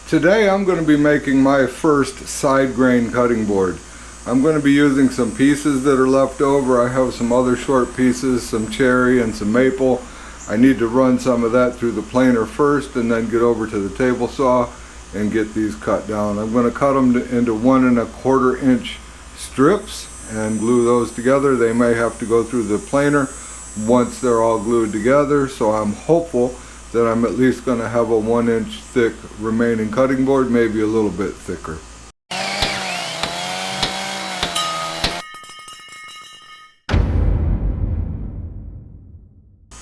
Today I'm going to be making my first side grain cutting board. I'm going to be using some pieces that are left over. I have some other short pieces, some cherry and some maple. I need to run some of that through the planer first and then get over to the table saw and get these cut down. I'm going to cut them into 1 1/4 inch strips and glue those together. They may have to go through the planer once they're all glued together, so I'm hopeful that I'm at least going to have a 1 inch thick remaining cutting board, maybe a little bit thicker.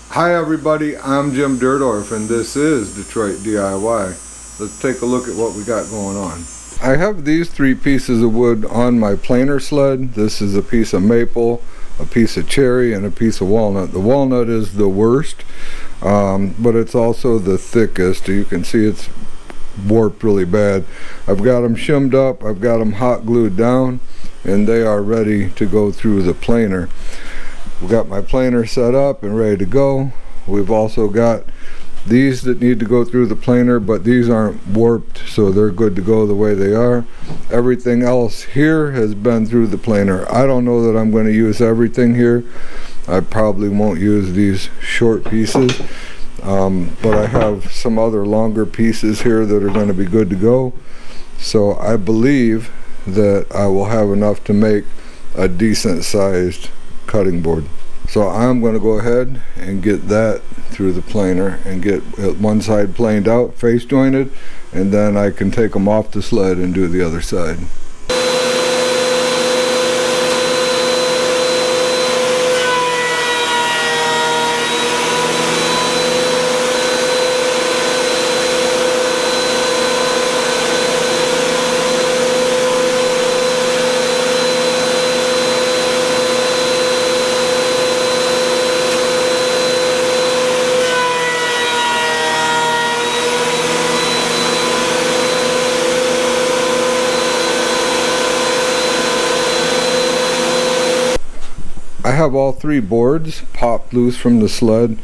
Hi everybody, I'm Jim Dirtorf and this is Detroit DIY. Let's take a look at what we got going on. I have these 3 pieces of wood on my planer sled. This is a piece of maple, a piece of cherry, and a piece of walnut. The walnut is the worst, but it's also the thickest. You can see it's warped really bad. I've got them shimmed up, I've got them hot glued down, and they are ready to go through the planer. We've got my planer set up and ready to go. We've also got these that need to go through the planer, but these aren't warped, so they're good to go the way they are. Everything else here has been through the planer. I don't know that I'm going to use everything here. I probably won't use these short pieces, but I have some other longer pieces here that are going to be good to go. So I believe that I will have enough to make a decent sized cutting board. So I'm going to go ahead and get that through the planer and get one side planed out, face jointed, and then I can take them off the sled and do the other side. I have all 3 boards popped loose from the sled.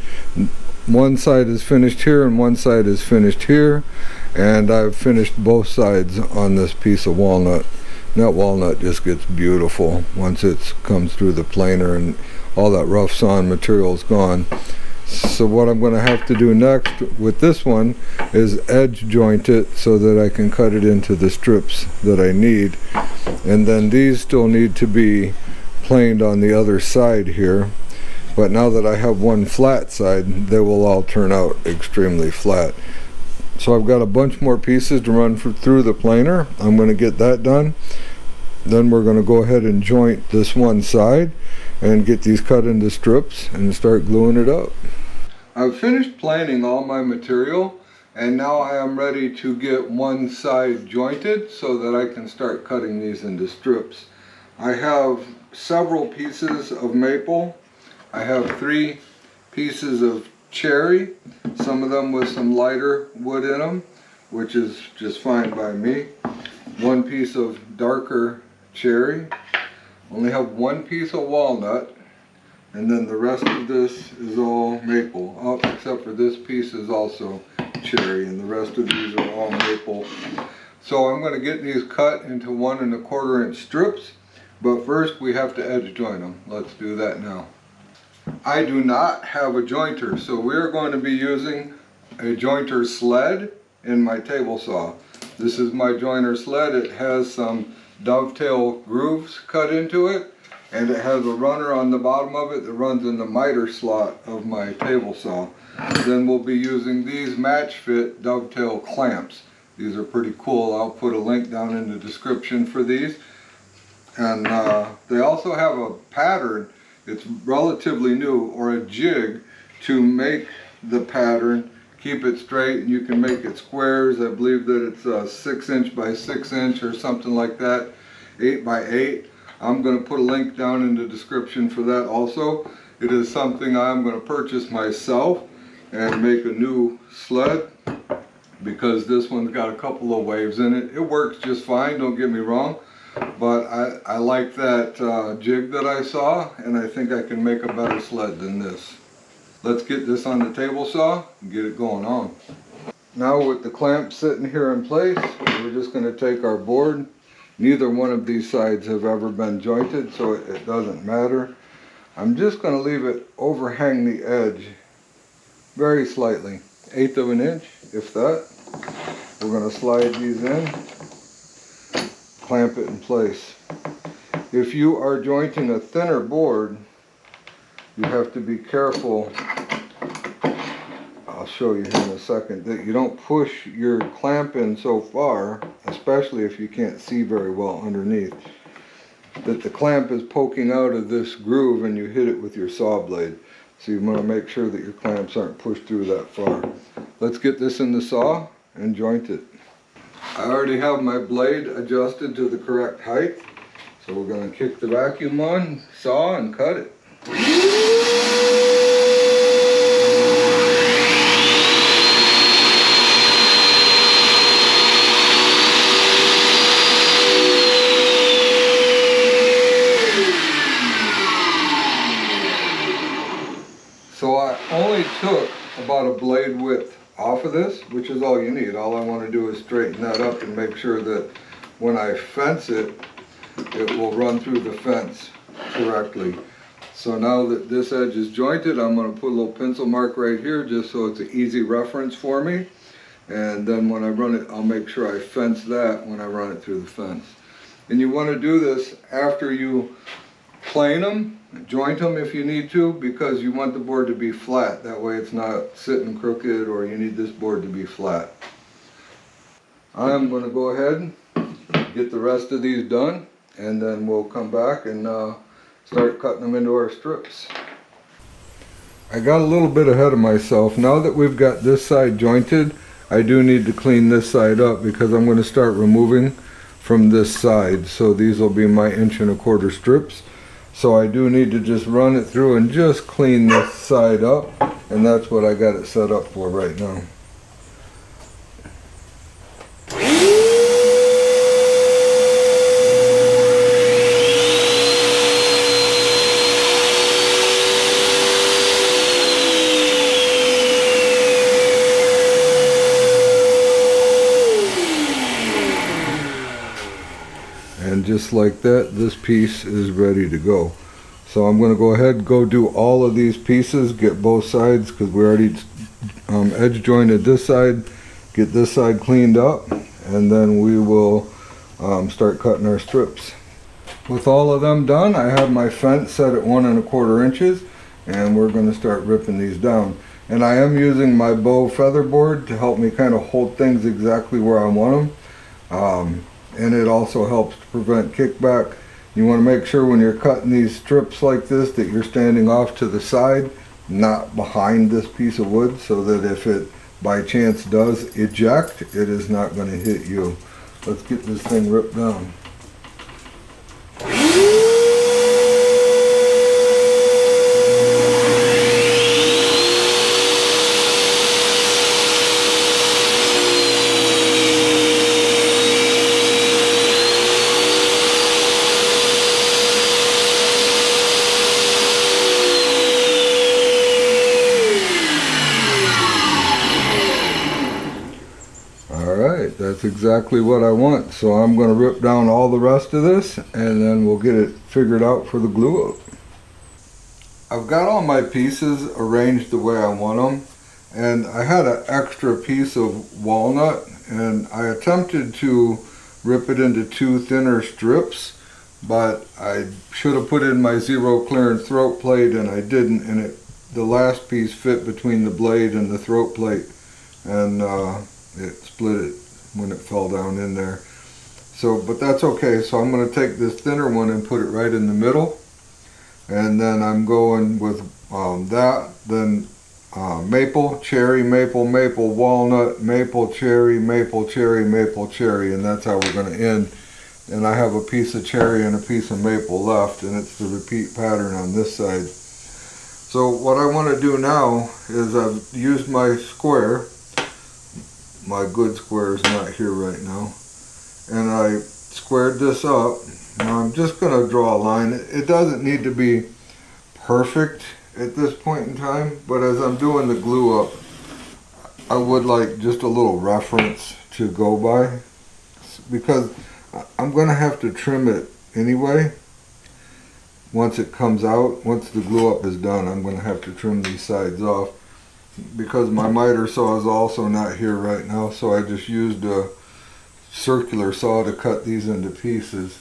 One side is finished here and one side is finished here, and I've finished both sides on this piece of walnut. And that walnut just gets beautiful once it comes through the planer and all that rough sawn material is gone. So what I'm going to have to do next with this one is edge joint it so that I can cut it into the strips that I need, and then these still need to be planed on the other side here, but now that I have one flat side, they will all turn out extremely flat. So I've got a bunch more pieces to run through the planer. I'm going to get that done. Then we're going to go ahead and joint this one side and get these cut into strips and start gluing it up. I've finished planing all my material, and now I am ready to get one side jointed so that I can start cutting these into strips. I have several pieces of maple. I have 3 pieces of cherry, some of them with some lighter wood in them, which is just fine by me. 1 piece of darker cherry. Only have 1 piece of walnut, and then the rest of this is all maple. Oh, except for this piece is also cherry, and the rest of these are all maple. So I'm going to get these cut into 1 1/4 inch strips. But first we have to edge joint them. Let's do that now. I do not have a jointer, so we're going to be using a jointer sled in my table saw. This is my jointer sled. It has some dovetail grooves cut into it, and it has a runner on the bottom of it that runs in the miter slot of my table saw. Then we'll be using these match fit dovetail clamps. These are pretty cool. I'll put a link down in the description for these. And they also have a pattern, it's relatively new, or a jig to make the pattern, keep it straight, and you can make it squares. I believe that it's 6 inch by 6 inch or something like that, 8 by 8. I'm going to put a link down in the description for that also. It is something I'm going to purchase myself and make a new sled, because this one's got a couple of waves in it. It works just fine, don't get me wrong. But I like that jig that I saw, and I think I can make a better sled than this. Let's get this on the table saw and get it going on. Now with the clamp sitting here in place, we're just going to take our board. Neither one of these sides have ever been jointed, so it doesn't matter. I'm just going to leave it overhang the edge very slightly, 1/8 of an inch, if that. We're going to slide these in, clamp it in place. If you are jointing a thinner board, you have to be careful, I'll show you here in a second, that you don't push your clamp in so far, especially if you can't see very well underneath, that the clamp is poking out of this groove and you hit it with your saw blade. So you want to make sure that your clamps aren't pushed through that far. Let's get this in the saw and joint it. I already have my blade adjusted to the correct height. So we're going to kick the vacuum on, saw, and cut it. So I only took about a blade width off of this, which is all you need. All I want to do is straighten that up and make sure that when I fence it, it will run through the fence correctly. So now that this edge is jointed, I'm going to put a little pencil mark right here just so it's an easy reference for me. And then when I run it, I'll make sure I fence that when I run it through the fence. And you want to do this after you plane them, joint them if you need to, because you want the board to be flat. That way it's not sitting crooked, or you need this board to be flat. I'm going to go ahead and get the rest of these done, and then we'll come back and start cutting them into our strips. I got a little bit ahead of myself. Now that we've got this side jointed, I do need to clean this side up because I'm going to start removing from this side. So these will be my 1¼ inch strips. So I do need to just run it through and just clean this side up, and that's what I got it set up for right now. And just like that, this piece is ready to go. So I'm going to go ahead and go do all of these pieces, get both sides, because we already edge jointed this side, get this side cleaned up, and then we will start cutting our strips. With all of them done, I have my fence set at 1¼ inches, and we're going to start ripping these down. And I am using my bow feather board to help me kind of hold things exactly where I want them. And it also helps to prevent kickback. You want to make sure when you're cutting these strips like this that you're standing off to the side, not behind this piece of wood, so that if it by chance does eject, it is not going to hit you. Let's get this thing ripped down. That's exactly what I want. So I'm going to rip down all the rest of this, and then we'll get it figured out for the glue up. I've got all my pieces arranged the way I want them, and I had an extra piece of walnut, and I attempted to rip it into 2 thinner strips, but I should have put in my zero clearance throat plate, and I didn't, and the last piece fit between the blade and the throat plate, and it split it when it fell down in there. So, but that's okay. So I'm going to take this thinner one and put it right in the middle, and then I'm going with that, then maple, cherry, maple, maple, walnut, maple, cherry, maple, cherry, maple, cherry, and that's how we're going to end. And I have a piece of cherry and a piece of maple left, and it's the repeat pattern on this side. So what I want to do now is I've used my square. My good square is not here right now, and I squared this up. Now I'm just going to draw a line. It doesn't need to be perfect at this point in time, but as I'm doing the glue up, I would like just a little reference to go by, because I'm going to have to trim it anyway. Once it comes out, once the glue up is done, I'm going to have to trim these sides off, because my miter saw is also not here right now, so I just used a circular saw to cut these into pieces.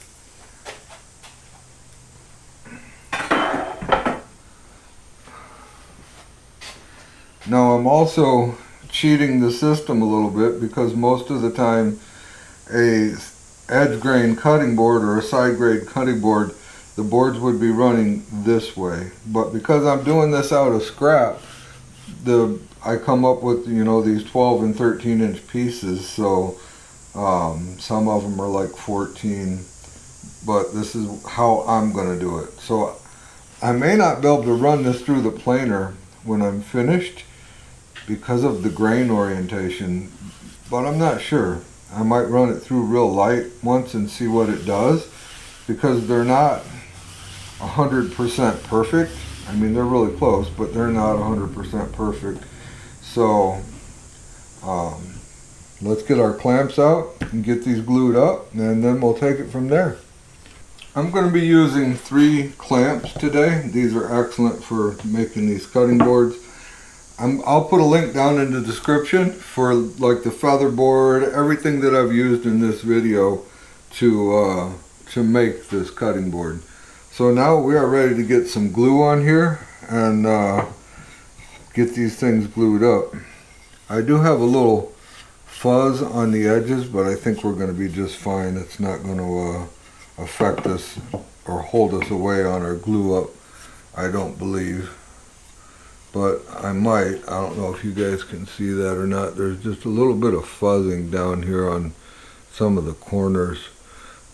Now I'm also cheating the system a little bit, because most of the time a edge grain cutting board or a side grade cutting board, the boards would be running this way. But because I'm doing this out of scrap, I come up with, you know, these 12 and 13 inch pieces, so some of them are like 14, but this is how I'm going to do it. So I may not be able to run this through the planer when I'm finished because of the grain orientation, but I'm not sure. I might run it through real light once and see what it does, because they're not 100% perfect. I mean, they're really close, but they're not 100% perfect. So let's get our clamps out and get these glued up, and then we'll take it from there. I'm going to be using 3 clamps today. These are excellent for making these cutting boards. I'll put a link down in the description for like the feather board, everything that I've used in this video to make this cutting board. So now we are ready to get some glue on here and get these things glued up. I do have a little fuzz on the edges, but I think we're going to be just fine. It's not going to affect us or hold us away on our glue up, I don't believe. But I might. I don't know if you guys can see that or not. There's just a little bit of fuzzing down here on some of the corners.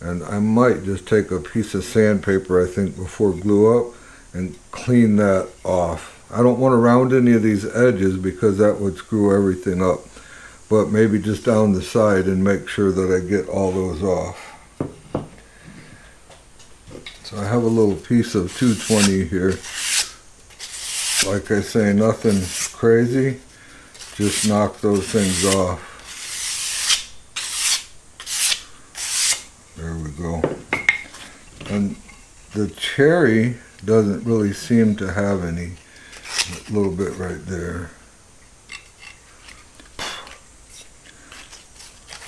And I might just take a piece of sandpaper, I think, before glue up and clean that off. I don't want to round any of these edges because that would screw everything up. But maybe just down the side and make sure that I get all those off. So I have a little piece of 220 here. Like I say, nothing crazy, just knock those things off. There we go. And the cherry doesn't really seem to have any, a little bit right there.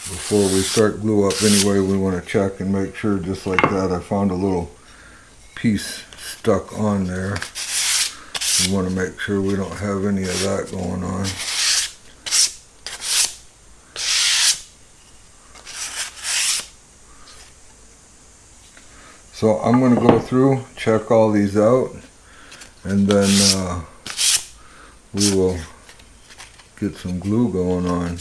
Before we start glue up anyway, we want to check and make sure, just like that. I found a little piece stuck on there. We want to make sure we don't have any of that going on. So I'm going to go through, check all these out, and then we will get some glue going on.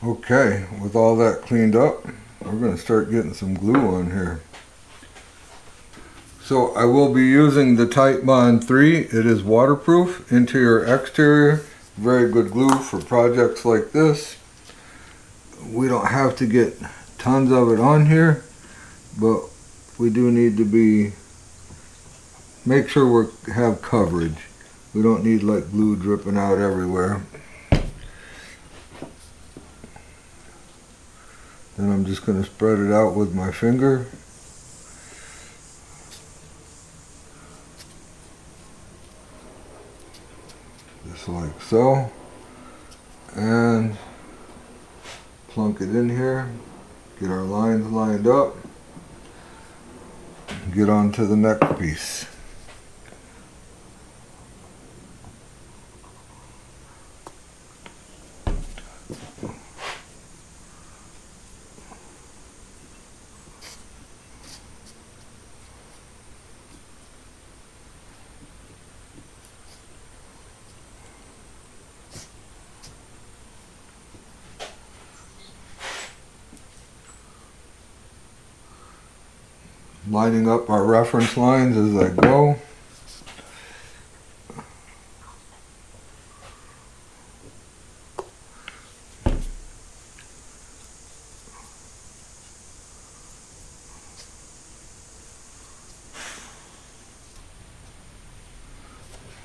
Okay, with all that cleaned up, we're going to start getting some glue on here. So I will be using the Titebond 3. It is waterproof, interior, exterior. Very good glue for projects like this. We don't have to get tons of it on here, but we do need to make sure we have coverage. We don't need like glue dripping out everywhere. Then I'm just going to spread it out with my finger. Just like so. And plunk it in here. Get our lines lined up. Get on to the next piece. Lining up our reference lines as I go.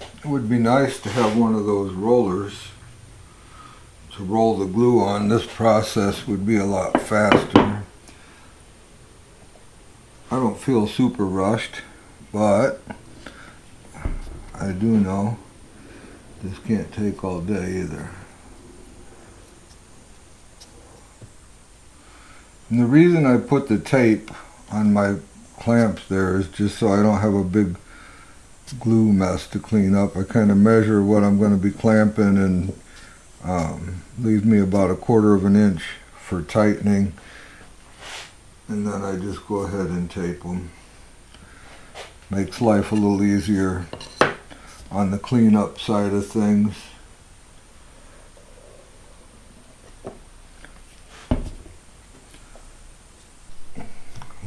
It would be nice to have one of those rollers to roll the glue on. This process would be a lot faster. I don't feel super rushed, but I do know this can't take all day either. And the reason I put the tape on my clamps there is just so I don't have a big glue mess to clean up. I kind of measure what I'm going to be clamping and leave me about 1/4 of an inch for tightening, and then I just go ahead and tape them. Makes life a little easier on the cleanup side of things.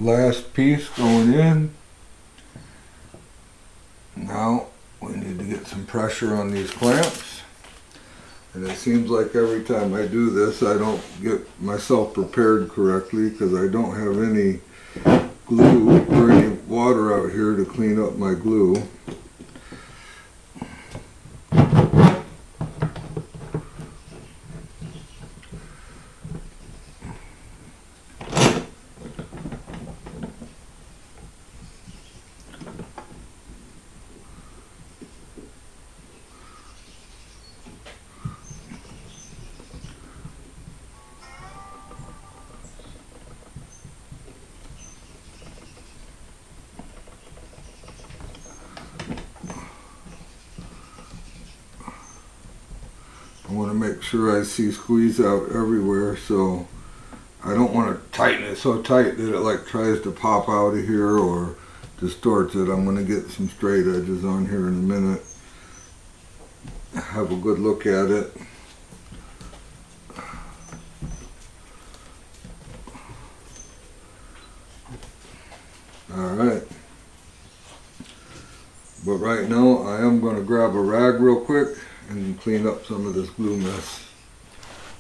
Last piece going in. Now we need to get some pressure on these clamps, and it seems like every time I do this I don't get myself prepared correctly because I don't have any glue or any water out here to clean up my glue. I want to make sure I see squeeze out everywhere, so I don't want to tighten it so tight that it like tries to pop out of here or distorts it. I'm going to get some straight edges on here in a minute. Have a good look at it. Alright. But right now I am going to grab a rag real quick and clean up some of this glue mess.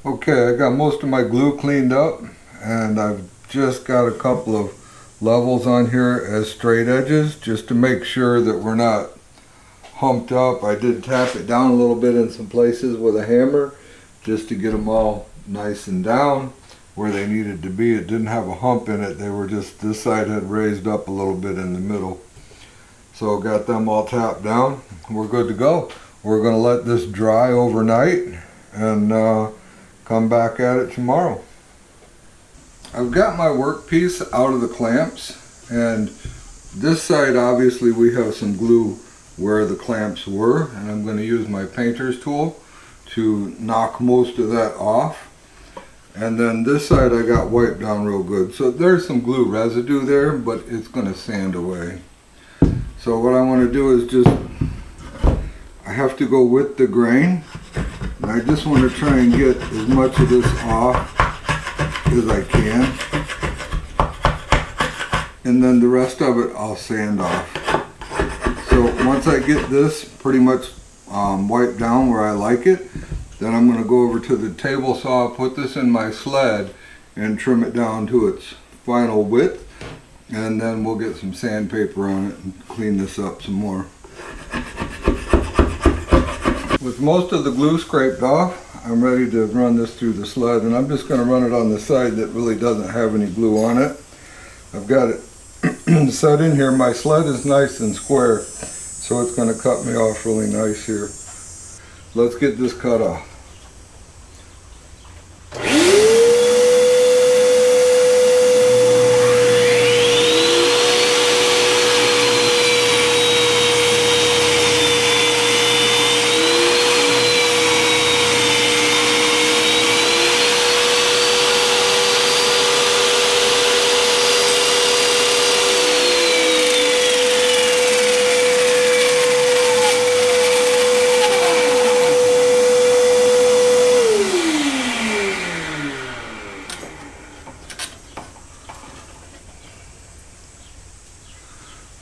Okay, I got most of my glue cleaned up, and I've just got a couple of levels on here as straight edges just to make sure that we're not humped up. I did tap it down a little bit in some places with a hammer just to get them all nice and down where they needed to be. It didn't have a hump in it. They were just, this side had raised up a little bit in the middle. So got them all tapped down. We're good to go. We're going to let this dry overnight and come back at it tomorrow. I've got my workpiece out of the clamps, and this side obviously we have some glue where the clamps were, and I'm going to use my painter's tool to knock most of that off. And then this side I got wiped down real good. So there's some glue residue there, but it's going to sand away. So what I want to do is just, I have to go with the grain, and I just want to try and get as much of this off as I can, and then the rest of it I'll sand off. So once I get this pretty much wiped down where I like it, then I'm going to go over to the table saw, put this in my sled and trim it down to its final width, and then we'll get some sandpaper on it and clean this up some more. With most of the glue scraped off, I'm ready to run this through the sled, and I'm just going to run it on the side that really doesn't have any glue on it. I've got it set in here. My sled is nice and square, so it's going to cut me off really nice here. Let's get this cut off.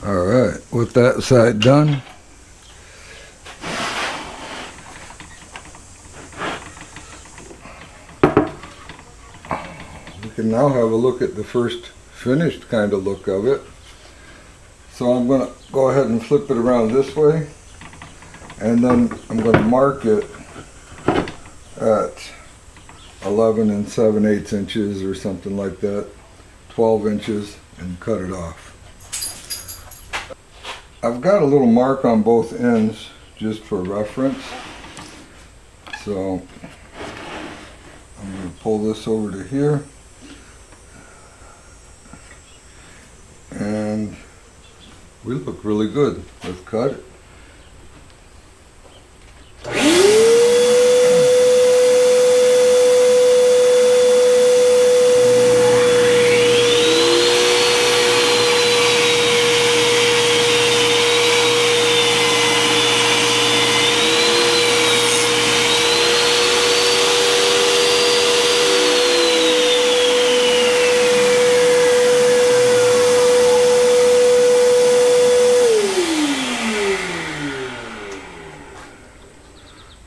Alright, with that side done, we can now have a look at the first finished kind of look of it. So I'm going to go ahead and flip it around this way, and then I'm going to mark it at 11 and 7/8 inches or something like that, 12 inches, and cut it off. I've got a little mark on both ends just for reference, so I'm going to pull this over to here, and we look really good. Let's cut it.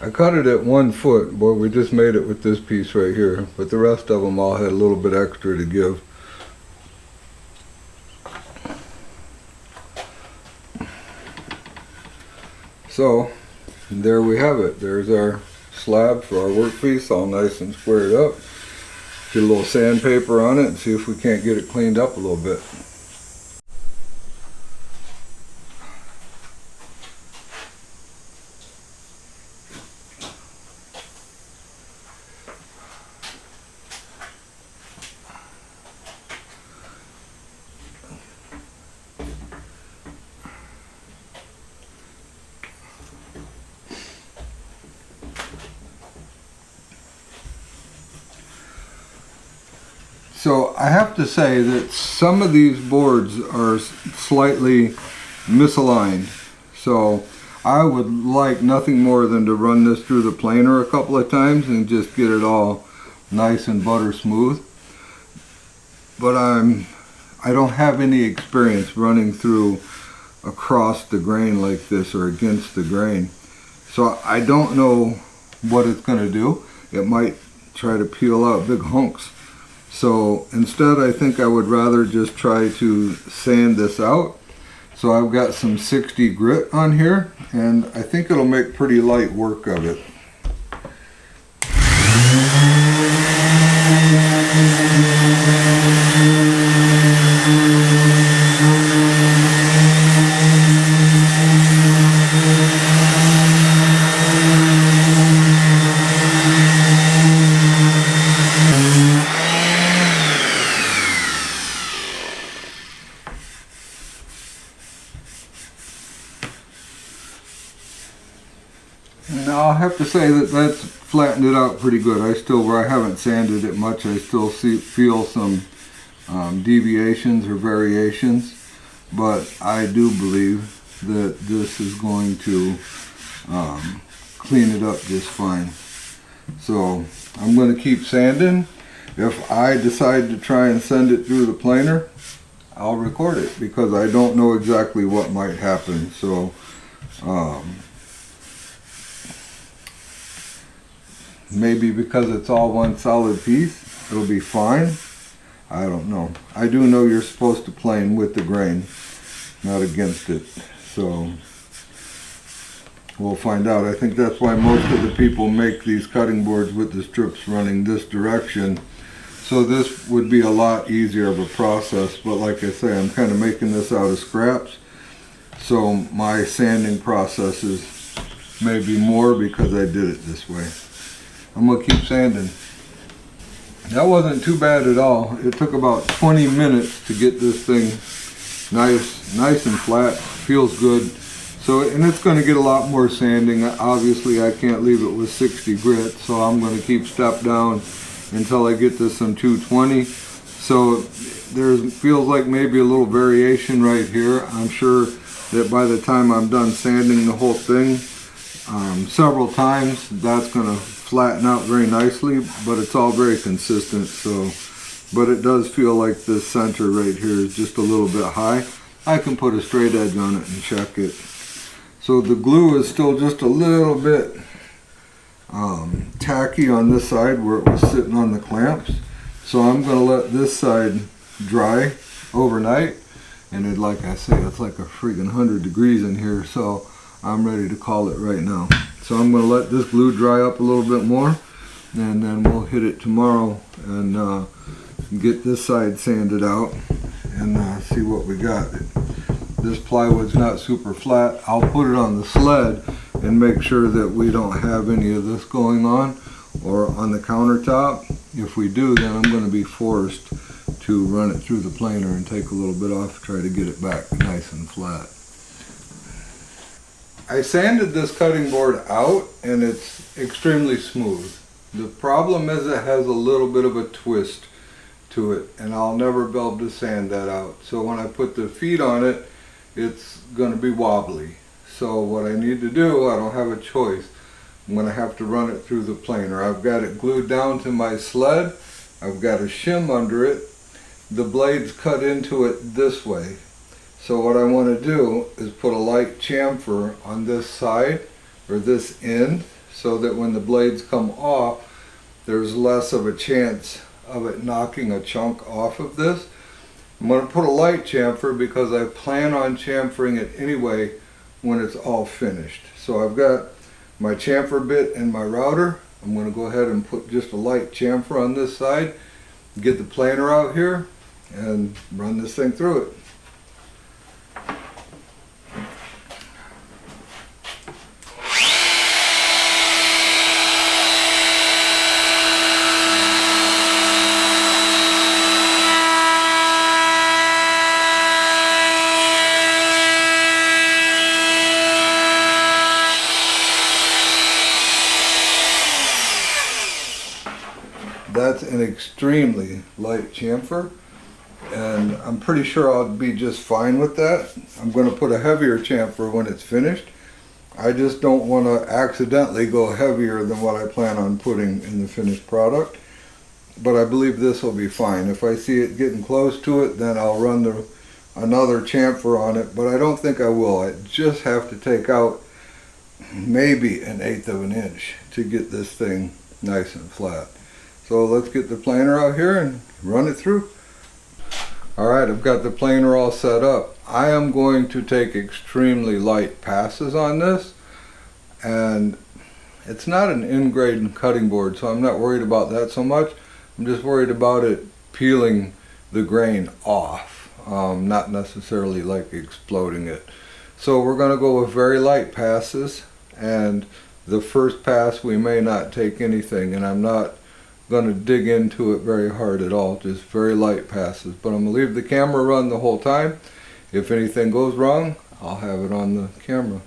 I cut it at 1 foot, but we just made it with this piece right here, but the rest of them all had a little bit extra to give. So there we have it. There's our slab for our workpiece, all nice and squared up. Get a little sandpaper on it and see if we can't get it cleaned up a little bit. So I have to say that some of these boards are slightly misaligned. So I would like nothing more than to run this through the planer a couple of times and just get it all nice and butter smooth. But I don't have any experience running through across the grain like this or against the grain. So I don't know what it's going to do. It might try to peel out big hunks. So instead, I think I would rather just try to sand this out. So I've got some 60 grit on here, and I think it'll make pretty light work of it. Now I'll have to say that that's flattened it out pretty good. Where I haven't sanded it much, I still feel some deviations or variations, but I do believe that this is going to clean it up just fine. So I'm going to keep sanding. If I decide to try and send it through the planer, I'll record it because I don't know exactly what might happen. So maybe because it's all one solid piece, it'll be fine. I don't know. I do know you're supposed to plane with the grain, not against it. So we'll find out. I think that's why most of the people make these cutting boards with the strips running this direction. So this would be a lot easier of a process. But like I say, I'm kind of making this out of scraps. So my sanding process is maybe more because I did it this way. I'm going to keep sanding. That wasn't too bad at all. It took about 20 minutes to get this thing nice and flat. Feels good. So, and it's going to get a lot more sanding. Obviously I can't leave it with 60 grit, so I'm going to keep step down until I get to some 220. So feels like maybe a little variation right here. I'm sure that by the time I'm done sanding the whole thing several times, that's going to flatten out very nicely, but it's all very consistent. So, but it does feel like this center right here is just a little bit high. I can put a straight edge on it and check it. So the glue is still just a little bit tacky on this side where it was sitting on the clamps. So I'm going to let this side dry overnight. And like I say, it's like a freaking 100 degrees in here. So I'm ready to call it right now. So I'm going to let this glue dry up a little bit more, and then we'll hit it tomorrow and get this side sanded out and see what we got. This plywood's not super flat. I'll put it on the sled and make sure that we don't have any of this going on or on the countertop. If we do, then I'm going to be forced to run it through the planer and take a little bit off, try to get it back nice and flat. I sanded this cutting board out and it's extremely smooth. The problem is it has a little bit of a twist to it, and I'll never be able to sand that out. So when I put the feet on it, it's going to be wobbly. So what I need to do, I don't have a choice. I'm going to have to run it through the planer. I've got it glued down to my sled. I've got a shim under it. The blade's cut into it this way. So what I want to do is put a light chamfer on this side or this end so that when the blades come off, there's less of a chance of it knocking a chunk off of this. I'm going to put a light chamfer because I plan on chamfering it anyway when it's all finished. So I've got my chamfer bit and my router. I'm going to go ahead and put just a light chamfer on this side, get the planer out here, and run this thing through it. That's an extremely light chamfer, and I'm pretty sure I'll be just fine with that. I'm going to put a heavier chamfer when it's finished. I just don't want to accidentally go heavier than what I plan on putting in the finished product, but I believe this will be fine. If I see it getting close to it, then I'll run another chamfer on it, but I don't think I will. I just have to take out maybe 1/8 of an inch to get this thing nice and flat. So let's get the planer out here and run it through. Alright, I've got the planer all set up. I am going to take extremely light passes on this, and it's not an in-grade cutting board, so I'm not worried about that so much. I'm just worried about it peeling the grain off, not necessarily like exploding it. So we're going to go with very light passes, and the first pass we may not take anything, and I'm not going to dig into it very hard at all, just very light passes. But I'm going to leave the camera run the whole time. If anything goes wrong, I'll have it on the camera.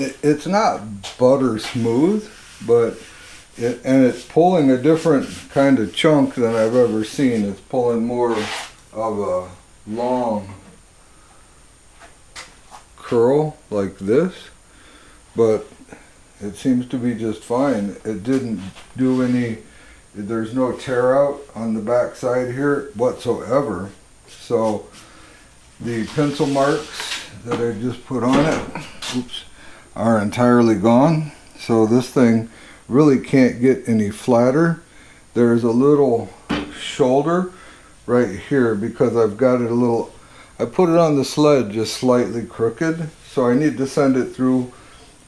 It's not butter smooth, but it's pulling a different kind of chunk than I've ever seen. It's pulling more of a long curl like this, but it seems to be just fine. It didn't do any, there's no tear out on the back side here whatsoever. So the pencil marks that I just put on it, oops, are entirely gone. So this thing really can't get any flatter. There's a little shoulder right here because I've got it a little, I put it on the sled just slightly crooked. So I need to send it through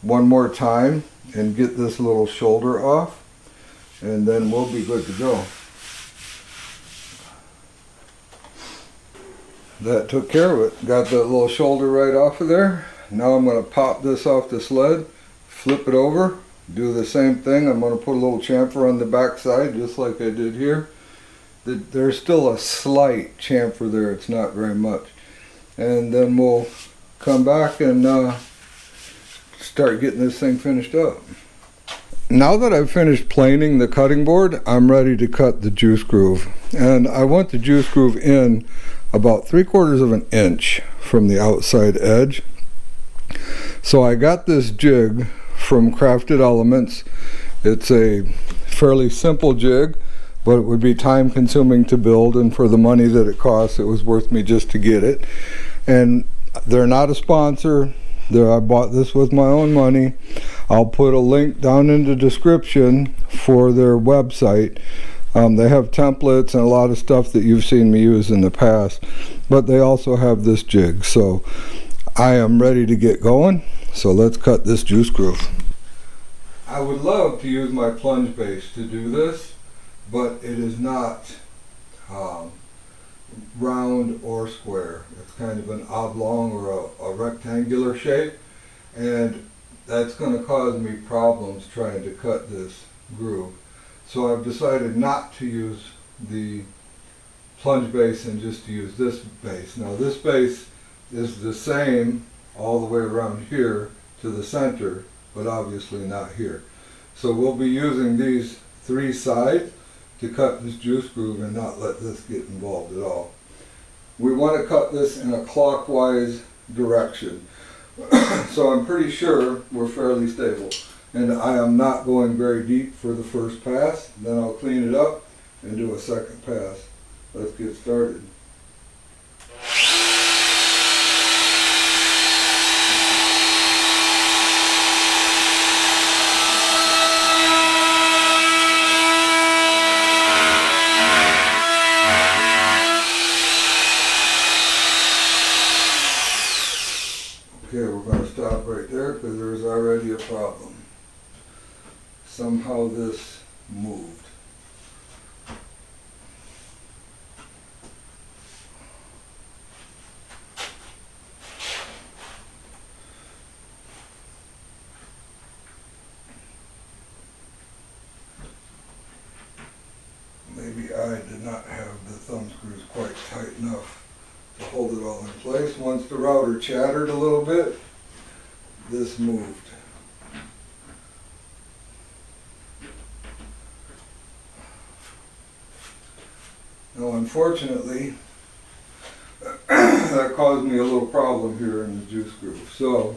one more time and get this little shoulder off, and then we'll be good to go. That took care of it. Got that little shoulder right off of there. Now I'm going to pop this off the sled, flip it over, do the same thing. I'm going to put a little chamfer on the back side just like I did here. There's still a slight chamfer there, it's not very much. And then we'll come back and start getting this thing finished up. Now that I've finished planing the cutting board, I'm ready to cut the juice groove. And I want the juice groove in about 3/4 of an inch from the outside edge. So I got this jig from Crafted Elements. It's a fairly simple jig, but it would be time consuming to build, and for the money that it costs, it was worth me just to get it. And they're not a sponsor. I bought this with my own money. I'll put a link down in the description for their website. They have templates and a lot of stuff that you've seen me use in the past, but they also have this jig. So I am ready to get going. So let's cut this juice groove. I would love to use my plunge base to do this, but it is not round or square. It's kind of an oblong or a rectangular shape, and that's going to cause me problems trying to cut this groove. So I've decided not to use the plunge base and just to use this base. Now this base is the same all the way around here to the center, but obviously not here. So we'll be using these 3 sides to cut this juice groove and not let this get involved at all. We want to cut this in a clockwise direction. So I'm pretty sure we're fairly stable. And I am not going very deep for the first pass. Then I'll clean it up and do a second pass. Let's get started. Okay, we're going to stop right there because there's already a problem. Somehow this moved. Maybe I did not have the thumb screws quite tight enough to hold it all in place. Once the router chattered a little bit, this moved. Now unfortunately, that caused me a little problem here in the juice groove. So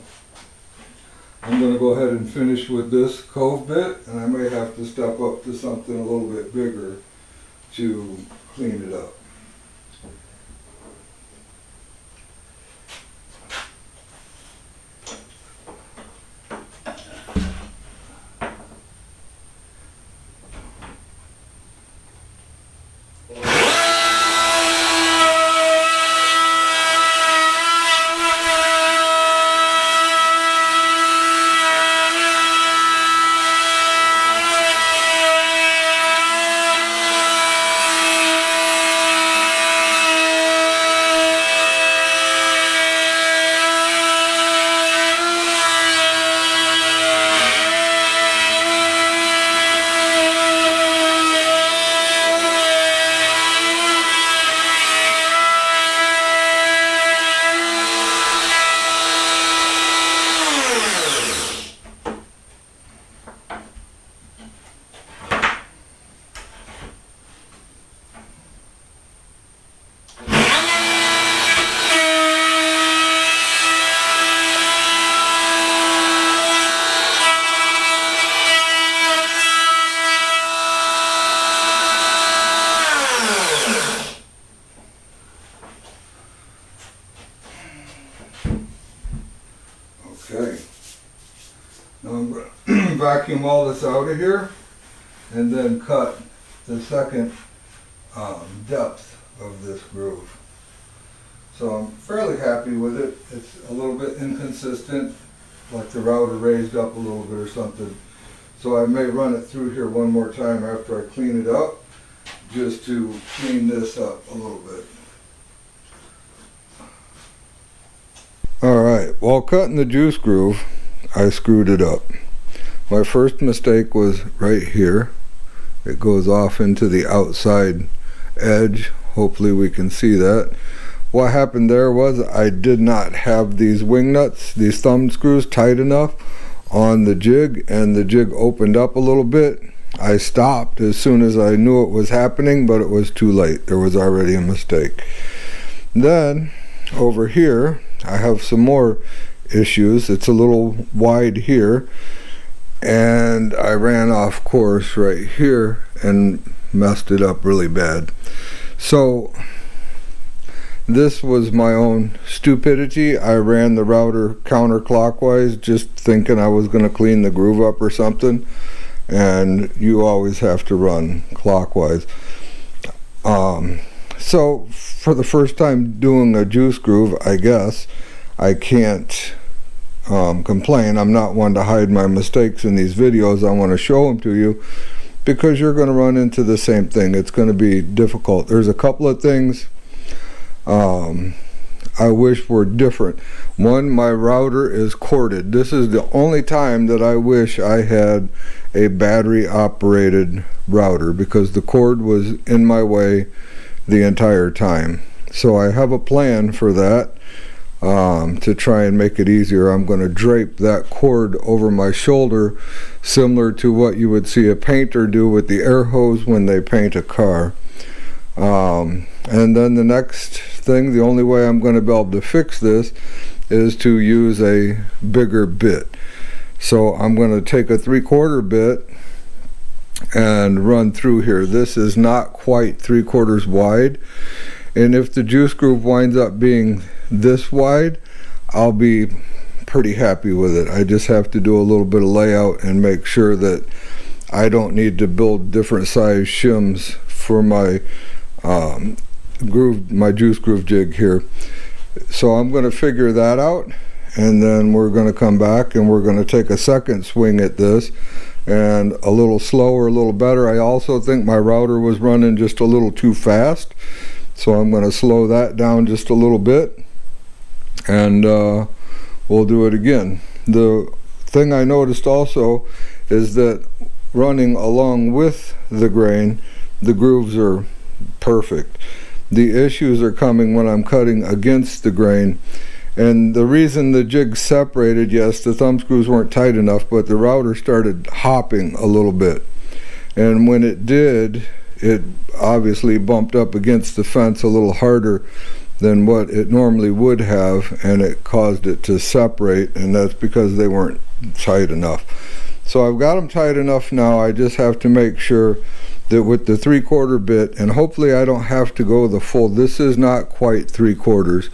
I'm going to go ahead and finish with this cove bit, and I may have to step up to something a little bit bigger to clean it up. Okay. Now I'm going to vacuum all this out of here and then cut the second depth of this groove. So I'm fairly happy with it. It's a little bit inconsistent, like the router raised up a little bit or something. So I may run it through here one more time after I clean it up, just to clean this up a little bit. Alright, while cutting the juice groove, I screwed it up. My first mistake was right here. It goes off into the outside edge. Hopefully we can see that. What happened there was I did not have these wing nuts, these thumb screws, tight enough on the jig, and the jig opened up a little bit. I stopped as soon as I knew it was happening, but it was too late. There was already a mistake. Then over here I have some more issues. It's a little wide here, and I ran off course right here and messed it up really bad. So this was my own stupidity. I ran the router counterclockwise, just thinking I was going to clean the groove up or something, and you always have to run clockwise. So for the first time doing a juice groove, I guess I can't complain. I'm not one to hide my mistakes in these videos. I want to show them to you because you're going to run into the same thing. It's going to be difficult. There's a couple of things I wish were different. One, my router is corded. This is the only time that I wish I had a battery operated router, because the cord was in my way the entire time. So I have a plan for that, to try and make it easier. I'm going to drape that cord over my shoulder, similar to what you would see a painter do with the air hose when they paint a car. And then the next thing, the only way I'm going to be able to fix this is to use a bigger bit. So I'm going to take a 3/4 bit and run through here. This is not quite 3/4 wide, and if the juice groove winds up being this wide, I'll be pretty happy with it. I just have to do a little bit of layout and make sure that I don't need to build different size shims for my my juice groove jig here. So I'm going to figure that out, and then we're going to come back and we're going to take a second swing at this, and a little slower, a little better. I also think my router was running just a little too fast, so I'm going to slow that down just a little bit, and we'll do it again. The thing I noticed also is that running along with the grain, the grooves are perfect. The issues are coming when I'm cutting against the grain, and the reason the jig separated, yes, the thumb screws weren't tight enough, but the router started hopping a little bit, and when it did, it obviously bumped up against the fence a little harder than what it normally would have, and it caused it to separate, and that's because they weren't tight enough. So I've got them tight enough now. I just have to make sure that with the 3/4 bit, and hopefully I don't have to go the full, this is not quite 3/4,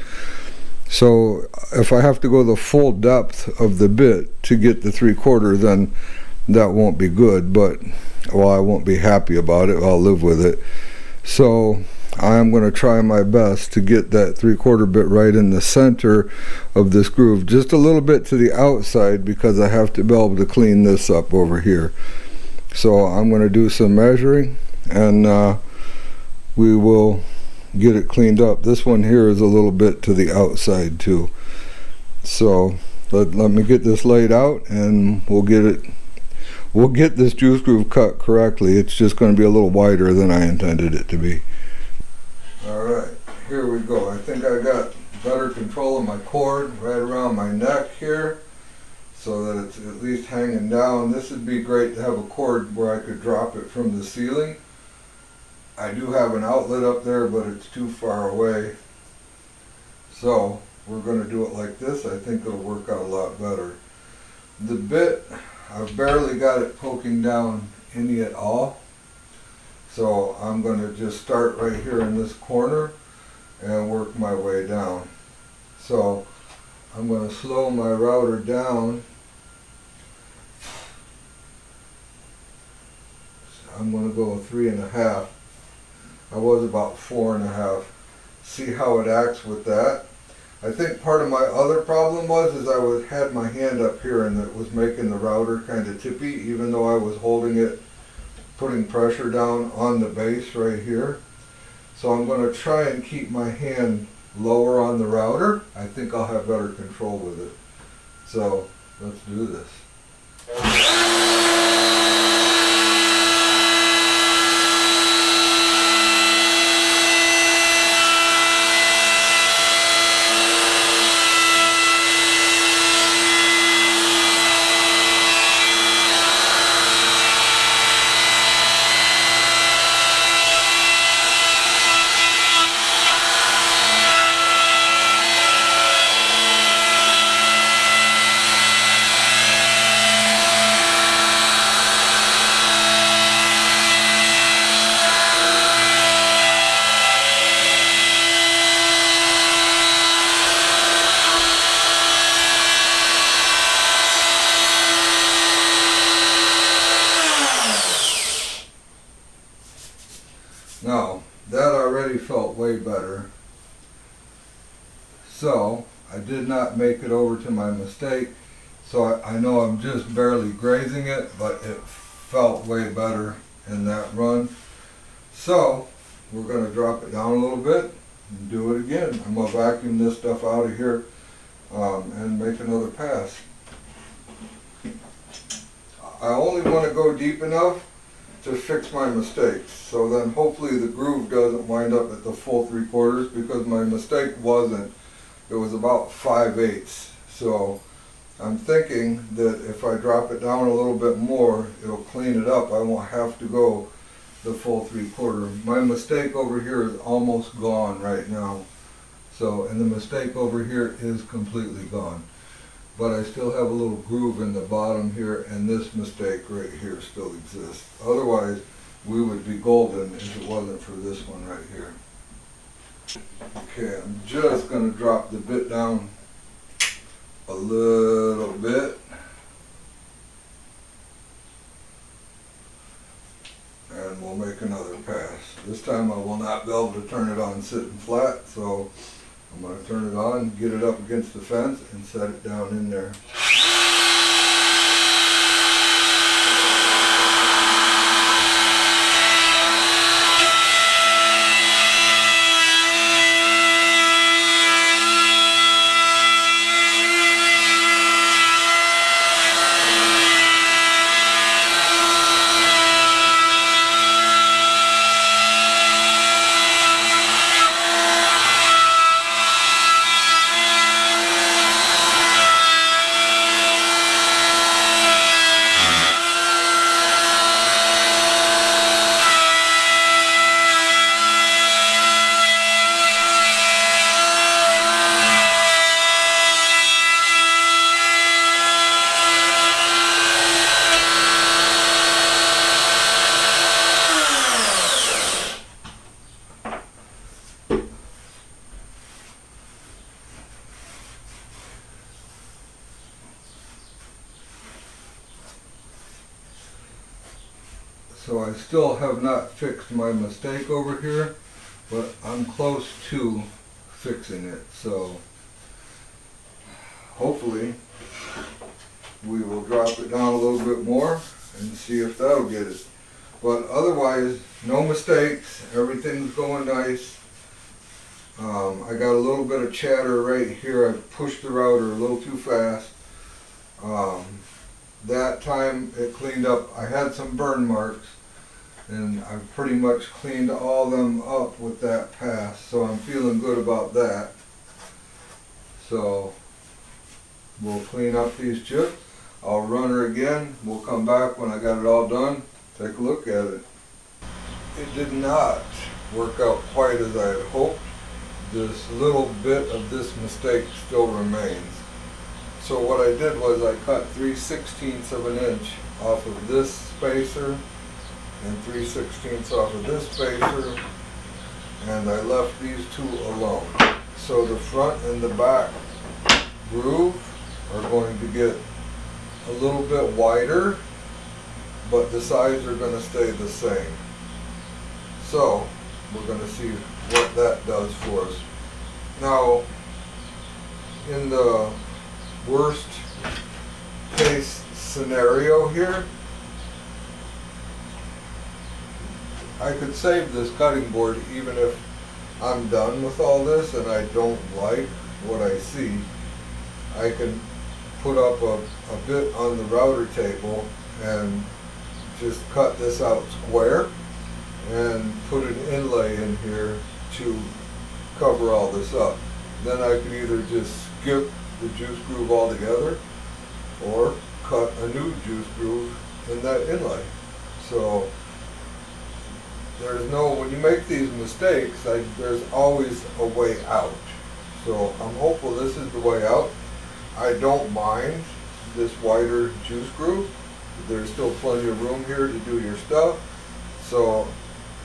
so if I have to go the full depth of the bit to get the 3/4, then that won't be good, but well, I won't be happy about it. I'll live with it. So I'm going to try my best to get that 3/4 bit right in the center of this groove, just a little bit to the outside, because I have to be able to clean this up over here. So I'm going to do some measuring, and we will get it cleaned up. This one here is a little bit to the outside too. So let me get this laid out, and we'll get this juice groove cut correctly. It's just going to be a little wider than I intended it to be. Alright, here we go. I think I got better control of my cord right around my neck here, so that it's at least hanging down. This would be great to have a cord where I could drop it from the ceiling. I do have an outlet up there, but it's too far away. So we're going to do it like this. I think it'll work out a lot better. The bit, I've barely got it poking down any at all. So I'm going to just start right here in this corner and work my way down. So I'm going to slow my router down. I'm going to go 3.5. I was about 4.5. See how it acts with that. I think part of my other problem was I had my hand up here and it was making the router kind of tippy, even though I was holding it, putting pressure down on the base right here. So I'm going to try and keep my hand lower on the router. I think I'll have better control with it. So let's do this. Now, that already felt way better. So, I did not make it over to my mistake. So I know I'm just barely grazing it, but it felt way better in that run. So, we're going to drop it down a little bit and do it again. I'm going to vacuum this stuff out of here and make another pass. I only want to go deep enough to fix my mistakes, so then hopefully the groove doesn't wind up at the full 3/4, because my mistake wasn't, it was about 5/8. So I'm thinking that if I drop it down a little bit more, it'll clean it up. I won't have to go the full 3/4. My mistake over here is almost gone right now. So, and the mistake over here is completely gone. But I still have a little groove in the bottom here, and this mistake right here still exists. Otherwise, we would be golden if it wasn't for this one right here. Okay, I'm just going to drop the bit down a little bit. And we'll make another pass. This time I will not be able to turn it on sitting flat, so I'm going to turn it on, get it up against the fence, and set it down in there. So I still have not fixed my mistake over here, but I'm close to fixing it. So hopefully we will drop it down a little bit more and see if that'll get it. But otherwise, no mistakes, everything's going nice. I got a little bit of chatter right here. I pushed the router a little too fast. That time it cleaned up. I had some burn marks, and I've pretty much cleaned all them up with that pass, so I'm feeling good about that. So we'll clean up these chips. I'll run her again. We'll come back when I got it all done, take a look at it. It did not work out quite as I had hoped. This little bit of this mistake still remains. So what I did was I cut 3/16 of an inch off of this spacer and 3/16 off of this spacer, and I left these two alone. So the front and the back groove are going to get a little bit wider, but the sides are going to stay the same. So we're going to see what that does for us. Now, in the worst case scenario here, I could save this cutting board even if I'm done with all this and I don't like what I see. I can put up a bit on the router table and just cut this out square and put an inlay in here to cover all this up. Then I could either just skip the juice groove altogether or cut a new juice groove in that inlay. So there's no, when you make these mistakes, there's always a way out. So I'm hopeful this is the way out. I don't mind this wider juice groove. There's still plenty of room here to do your stuff. So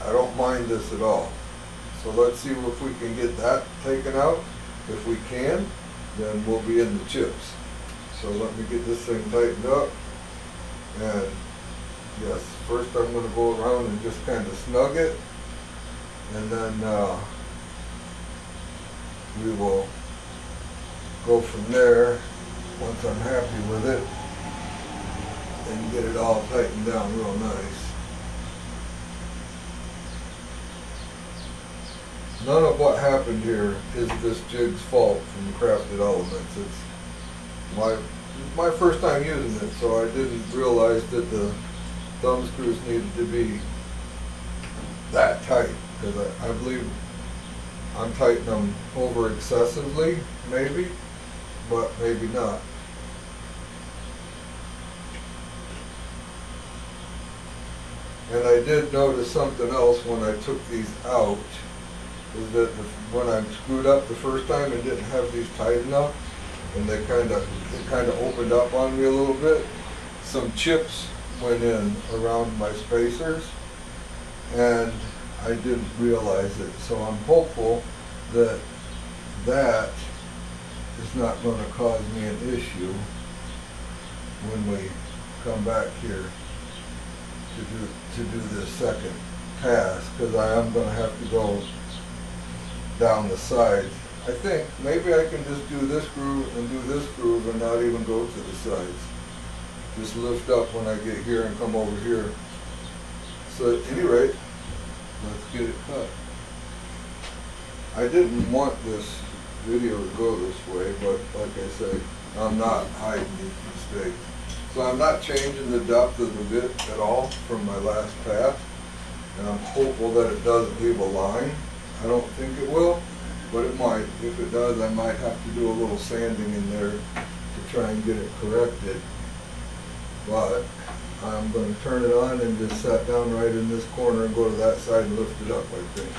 I don't mind this at all. So let's see if we can get that taken out. If we can, then we'll be in the chips. So let me get this thing tightened up. And yes, first I'm going to go around and just kind of snug it, and then we will go from there once I'm happy with it and get it all tightened down real nice. None of what happened here is this jig's fault from Crafted Elements. It's my first time using it, so I didn't realize that the thumb screws needed to be that tight, because I believe I'm tightening them over excessively, maybe, but maybe not. And I did notice something else when I took these out, is that when I screwed up the first time and didn't have these tight enough, and it kind of opened up on me a little bit, some chips went in around my spacers, and I didn't realize it. So I'm hopeful that that is not going to cause me an issue when we come back here to do this second pass, because I am going to have to go down the sides. I think maybe I can just do this groove and do this groove and not even go to the sides. Just lift up when I get here and come over here. So at any rate, let's get it cut. I didn't want this video to go this way, but like I say, I'm not hiding these mistakes. So I'm not changing the depth of the bit at all from my last pass, and I'm hopeful that it doesn't leave a line. I don't think it will, but it might. If it does, I might have to do a little sanding in there to try and get it corrected. But I'm going to turn it on and just set down right in this corner and go to that side and lift it up, I think.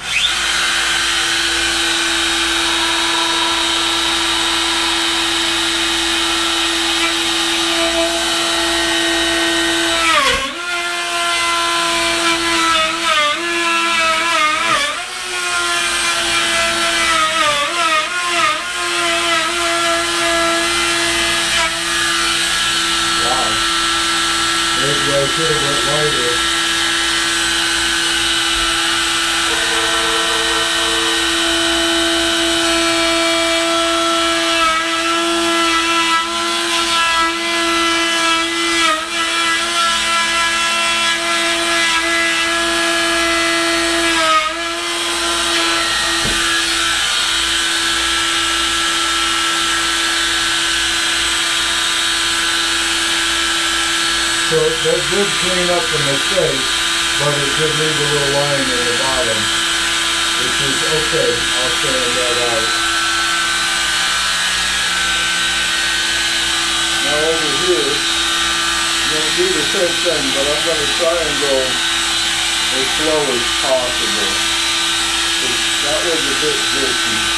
So that did clean up the mistake, but it did leave a little line in the bottom, which is okay. I'll sand that out. Now over here, I'm going to do the same thing, but I'm going to try and go as slow as possible. That was a bit jerky.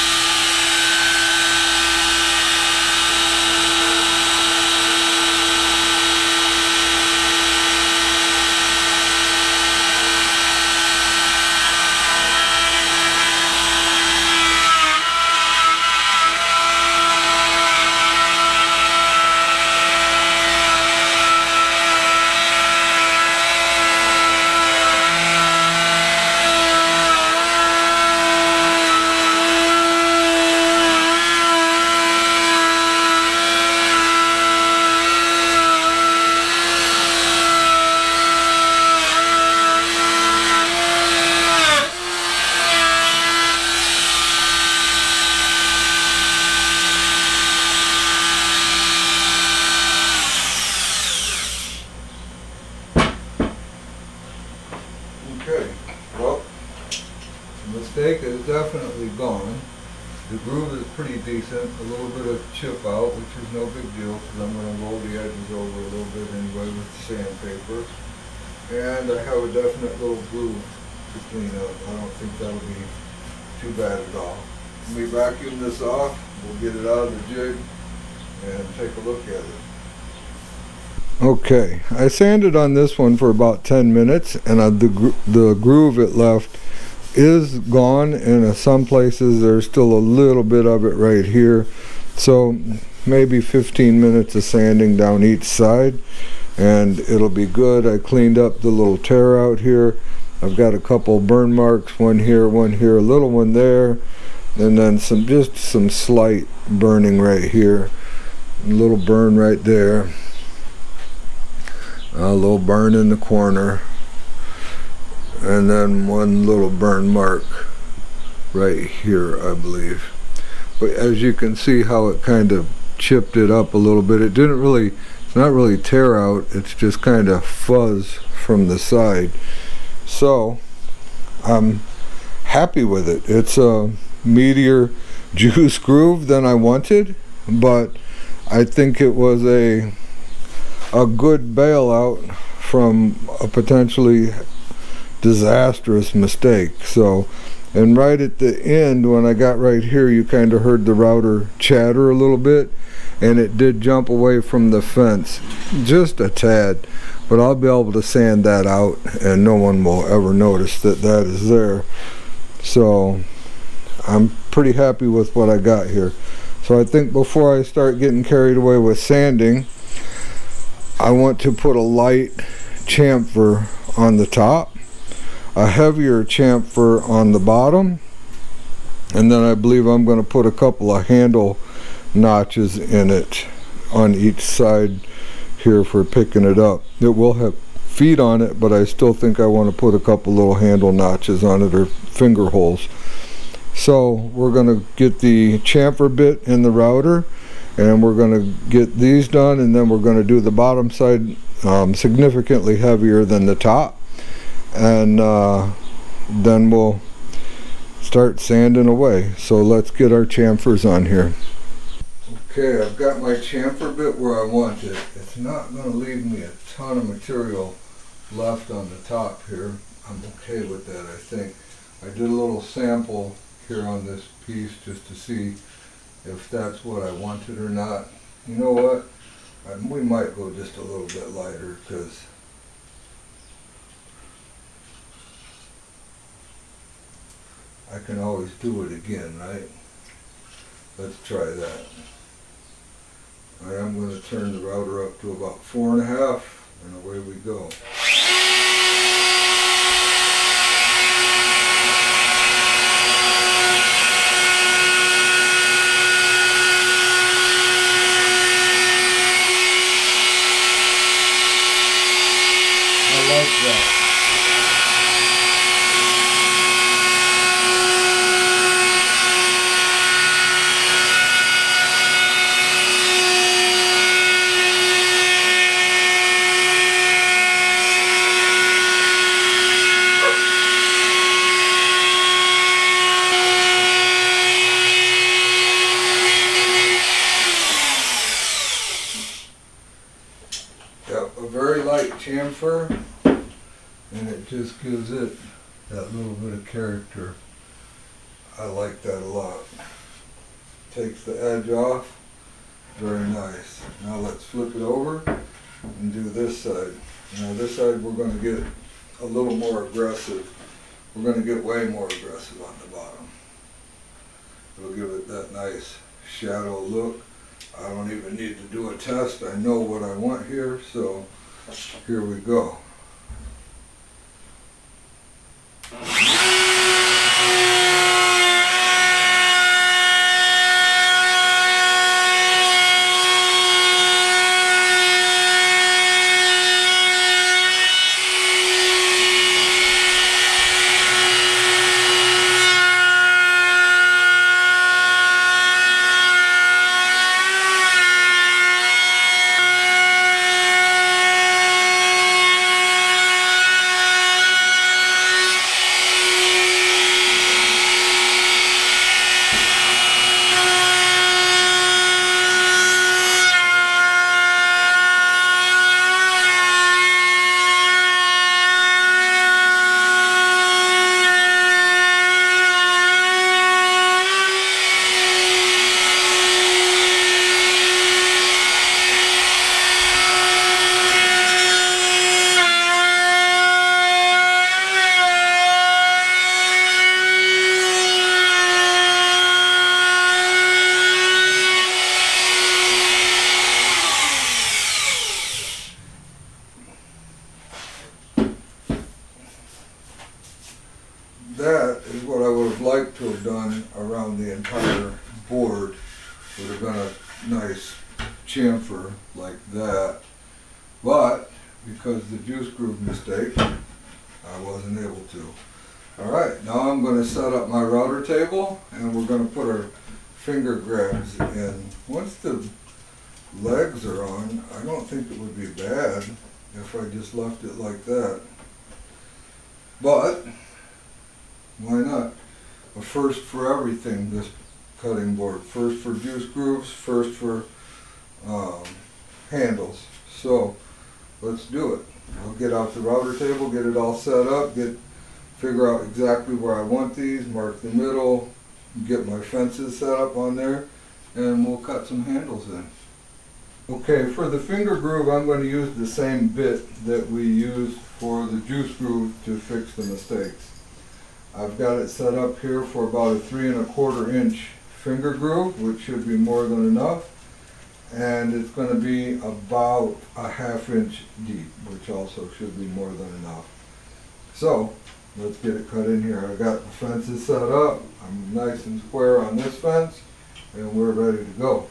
gone. The groove is pretty decent, a little bit of chip out, which is no big deal because I'm going to roll the edges over a little bit anyway with the sandpaper. And I have a definite little groove to clean up. I don't think that'll be too bad at all. Let me vacuum this off, we'll get it out of the jig and take a look at it. Okay, I sanded on this one for about 10 minutes and the groove it left is gone, and some places there's still a little bit of it right here, so maybe 15 minutes of sanding down each side and it'll be good. I cleaned up the little tear out here. I've got a couple burn marks, one here, a little one there, and then just some slight burning right here, a little burn right there, a little burn in the corner, and then one little burn mark right here, I believe. But as you can see how it kind of chipped it up a little bit. It's not really tear out, it's just kind of fuzz from the side. So I'm happy with it. It's a meatier juice groove than I wanted, but I think it was a good bailout from a potentially disastrous mistake. So, and right at the end when I got right here, you kind of heard the router chatter a little bit, and it did jump away from the fence just a tad, but I'll be able to sand that out and no one will ever notice that that is there. So I'm pretty happy with what I got here. So I think before I start getting carried away with sanding, I want to put a light chamfer on the top, a heavier chamfer on the bottom, and then I believe I'm going to put a couple of handle notches in it on each side here for picking it up. It will have feet on it, but I still think I want to put a couple little handle notches on it, or finger holes. So we're going to get the chamfer bit in the router, and we're going to get these done, and then we're going to do the bottom side significantly heavier than the top, and then we'll start sanding away. So let's get our chamfers on here. Okay, I've got my chamfer bit where I want it. It's not going to leave me a ton of material left on the top here. I'm okay with that, I think. I did a little sample here on this piece just to see if that's what I wanted or not. You know what? We might go just a little bit lighter, because I can always do it again, right? Let's try that. I am going to turn the router up to about 4.5, and away we go. I like that. Very light chamfer, and it just gives it that little bit of character. I like that a lot. Takes the edge off. Very nice. Now let's flip it over and do this side. Now this side we're going to get a little more aggressive. We're going to get way more aggressive on the bottom. It'll give it that nice shadow look. I don't even need to do a test. I know what I want here, so here we go. have been a nice chamfer like that, but because the juice groove mistake, I wasn't able to. Alright, now I'm going to set up my router table and we're going to put our finger grabs in. Once the legs are on, I don't think it would be bad if I just left it like that. But, why not? A first for everything, this cutting board. First for juice grooves, first for handles. So, let's do it. I'll get out the router table, get it all set up, figure out exactly where I want these, mark the middle, get my fences set up on there, and we'll cut some handles in. Okay, for the finger groove, I'm going to use the same bit that we used for the juice groove to fix the mistakes. I've got it set up here for about a 3 1/4 inch finger groove, which should be more than enough. And it's going to be about a 1/2 inch deep, which also should be more than enough. So, let's get it cut in here. I got the fences set up. I'm nice and square on this fence, and we're ready to go.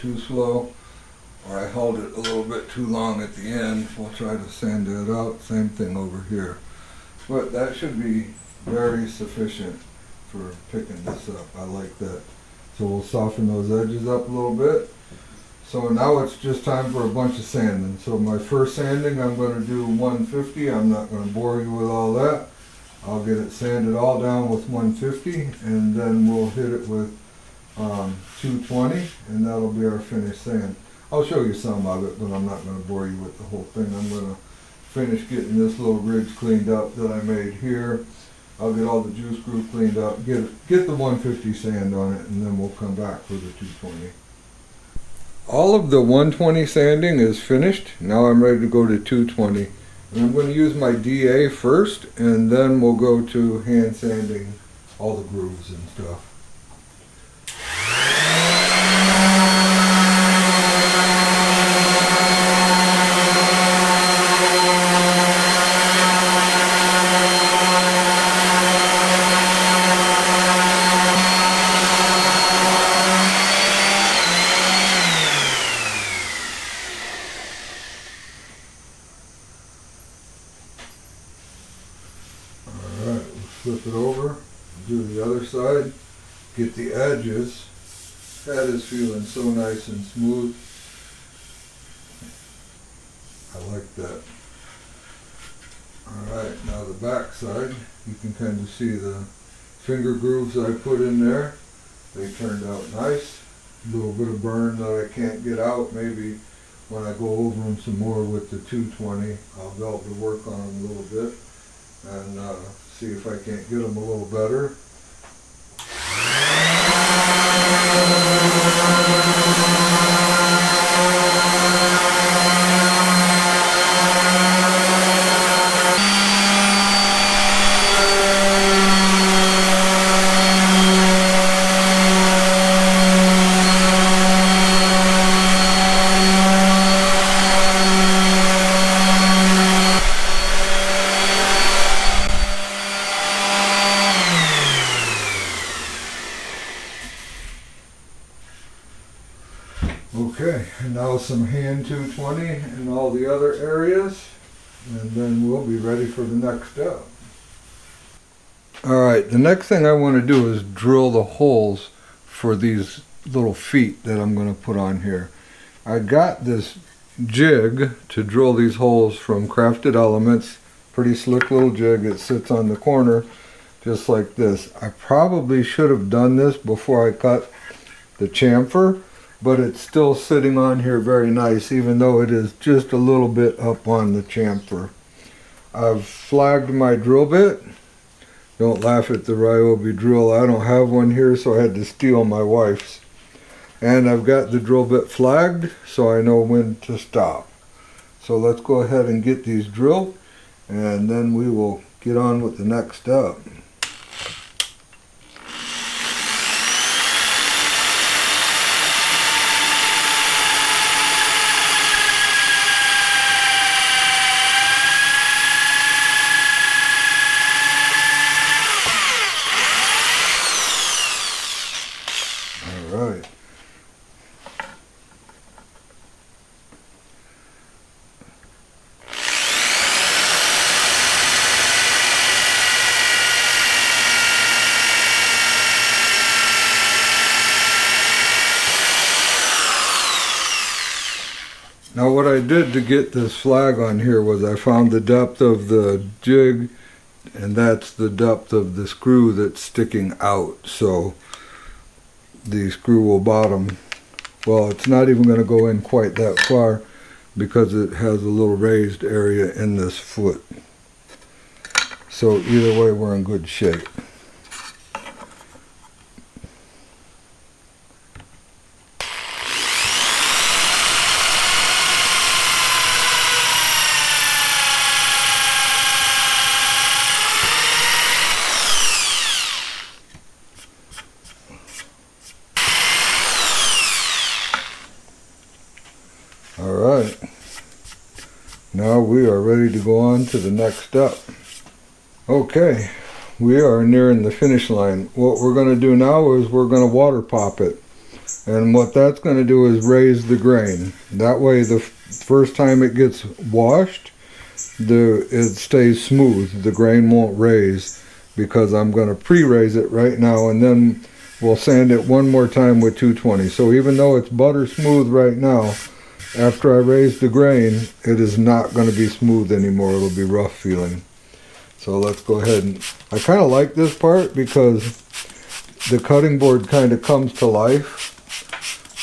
Too slow, or I held it a little bit too long at the end. We'll try to sand it out. Same thing over here. But that should be very sufficient for picking this up. I like that. So we'll soften those edges up a little bit. So now it's just time for a bunch of sanding. So my first sanding, I'm going to do 150. I'm not going to bore you with all that. I'll get it sanded all down with 150, and then we'll hit it with 220, and that'll be our finished sand. I'll show you some of it, but I'm not going to bore you with the whole thing. I'm going to finish getting this little ridge cleaned up that I made here. I'll get all the juice groove cleaned up, get the 150 sand on it, and then we'll come back for the 220. All of the 120 sanding is finished. Now I'm ready to go to 220. And I'm going to use my DA first, and then we'll go to hand sanding all the grooves and stuff. Flip it over, do the other side, get the edges. That is feeling so nice and smooth. I like that. Alright, now the back side, you can kind of see the finger grooves I put in there. They turned out nice. A little bit of burn that I can't get out. Maybe when I go over them some more with the 220, I'll be able to work on them a little bit and see if I can't get them a little better. Okay, and now some hand 220 in all the other areas, and then we'll be ready for the next step. Alright, the next thing I want to do is drill the holes for these little feet that I'm going to put on here. I got this jig to drill these holes from Crafted Elements. Pretty slick little jig. It sits on the corner just like this. I probably should have done this before I cut the chamfer, but it's still sitting on here very nice, even though it is just a little bit up on the chamfer. I've flagged my drill bit. Don't laugh at the Ryobi drill. I don't have one here, so I had to steal my wife's. And I've got the drill bit flagged, so I know when to stop. So let's go ahead and get these drilled, and then we will get on with the next step. Alright. Now what I did to get this flag on here was I found the depth of the jig, and that's the depth of the screw that's sticking out. So the screw will bottom. Well, it's not even going to go in quite that far because it has a little raised area in this foot. So either way, we're in good shape. Alright, now we are ready to go on to the next step. Okay, we are nearing the finish line. What we're going to do now is we're going to water pop it. And what that's going to do is raise the grain. That way the first time it gets washed, it stays smooth. The grain won't raise, because I'm going to pre-raise it right now, and then we'll sand it one more time with 220. So even though it's butter smooth right now, after I raise the grain, it is not going to be smooth anymore. It'll be rough feeling. So let's go ahead and, I kind of like this part because the cutting board kind of comes to life.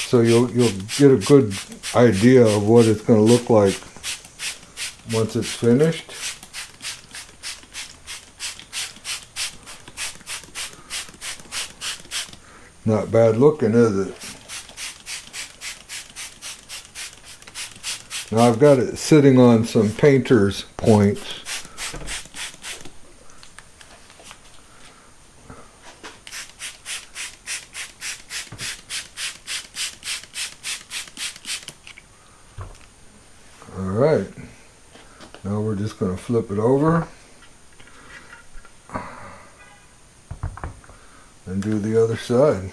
So you'll get a good idea of what it's going to look like once it's finished. Not bad looking, is it? Now I've got it sitting on some painter's points. Alright, now we're just going to flip it over and do the other side.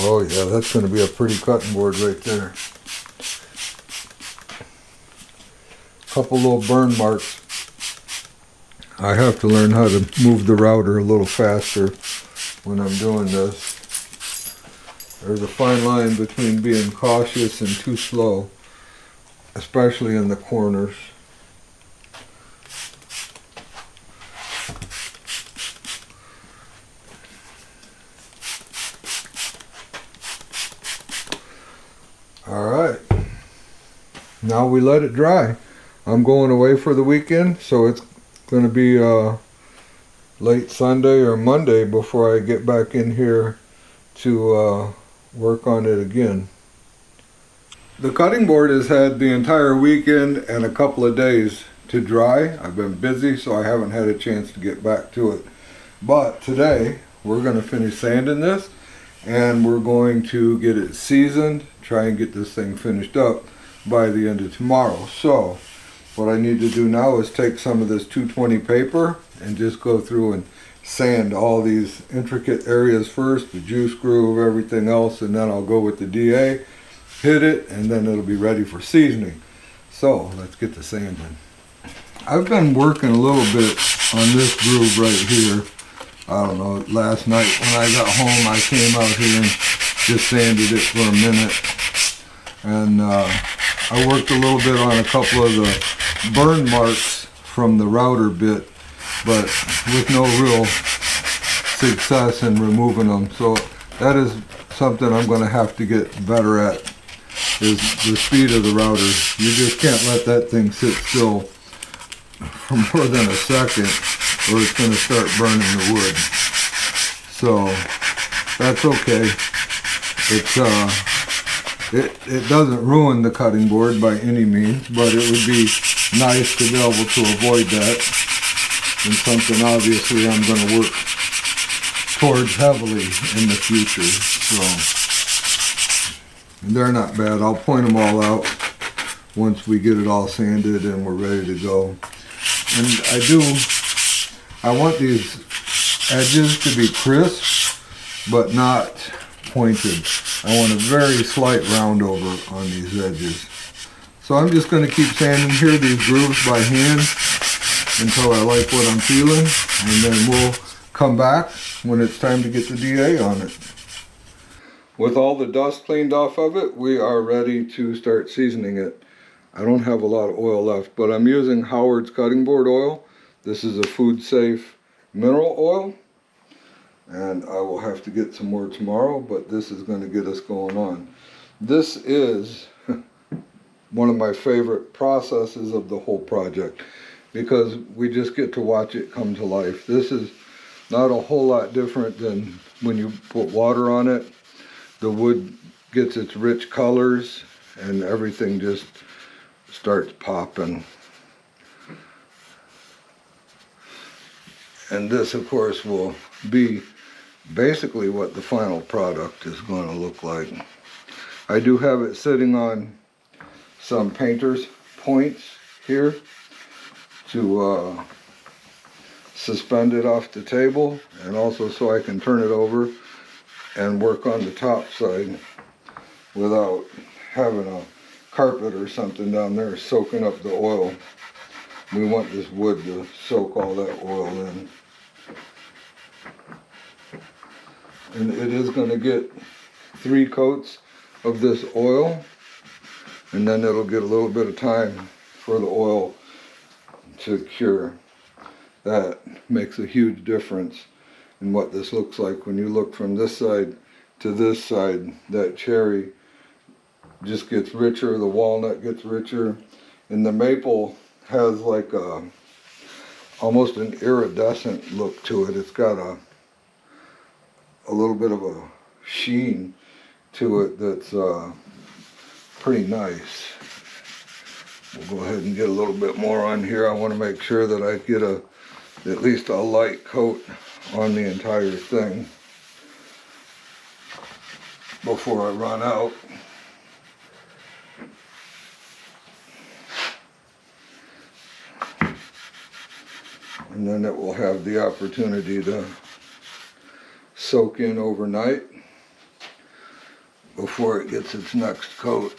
Oh yeah, that's going to be a pretty cutting board right there. Couple little burn marks. I have to learn how to move the router a little faster when I'm doing this. There's a fine line between being cautious and too slow, especially in the corners. Alright, now we let it dry. I'm going away for the weekend, so it's going to be late Sunday or Monday before I get back in here to work on it again. The cutting board has had the entire weekend and a couple of days to dry. I've been busy, so I haven't had a chance to get back to it. But today we're going to finish sanding this, and we're going to get it seasoned, try and get this thing finished up by the end of tomorrow. So what I need to do now is take some of this 220 paper and just go through and sand all these intricate areas first, the juice groove, everything else, and then I'll go with the DA hit it, and then it'll be ready for seasoning. So let's get to sanding. I've been working a little bit on this groove right here. I don't know, last night when I got home I came out here and just sanded it for a minute. And I worked a little bit on a couple of the burn marks from the router bit, but with no real success in removing them. So that is something I'm going to have to get better at, is the speed of the router. You just can't let that thing sit still for more than a second or it's going to start burning the wood. So that's okay. It doesn't ruin the cutting board by any means, but it would be nice to be able to avoid that, and something obviously I'm going to work towards heavily in the future. So they're not bad. I'll point them all out once we get it all sanded and we're ready to go. And I want these edges to be crisp but not pointed. I want a very slight round over on these edges. So I'm just going to keep sanding here these grooves by hand until I like what I'm feeling, and then we'll come back when it's time to get the DA on it. With all the dust cleaned off of it, we are ready to start seasoning it. I don't have a lot of oil left, but I'm using Howard's cutting board oil. This is a food safe mineral oil, and I will have to get some more tomorrow, but this is going to get us going on. This is one of my favorite processes of the whole project, because we just get to watch it come to life. This is not a whole lot different than when you put water on it. The wood gets its rich colors and everything just starts popping. And this, of course, will be basically what the final product is going to look like. I do have it sitting on some painter's points here to suspend it off the table, and also so I can turn it over and work on the top side without having a carpet or something down there soaking up the oil. We want this wood to soak all that oil in. And it is going to get 3 coats of this oil, and then it'll get a little bit of time for the oil to cure. That makes a huge difference in what this looks like. When you look from this side to this side, that cherry just gets richer, the walnut gets richer, and the maple has like almost an iridescent look to it. It's got a little bit of a sheen to it that's pretty nice. We'll go ahead and get a little bit more on here. I want to make sure that I get at least a light coat on the entire thing before I run out. And then it will have the opportunity to soak in overnight before it gets its next coat.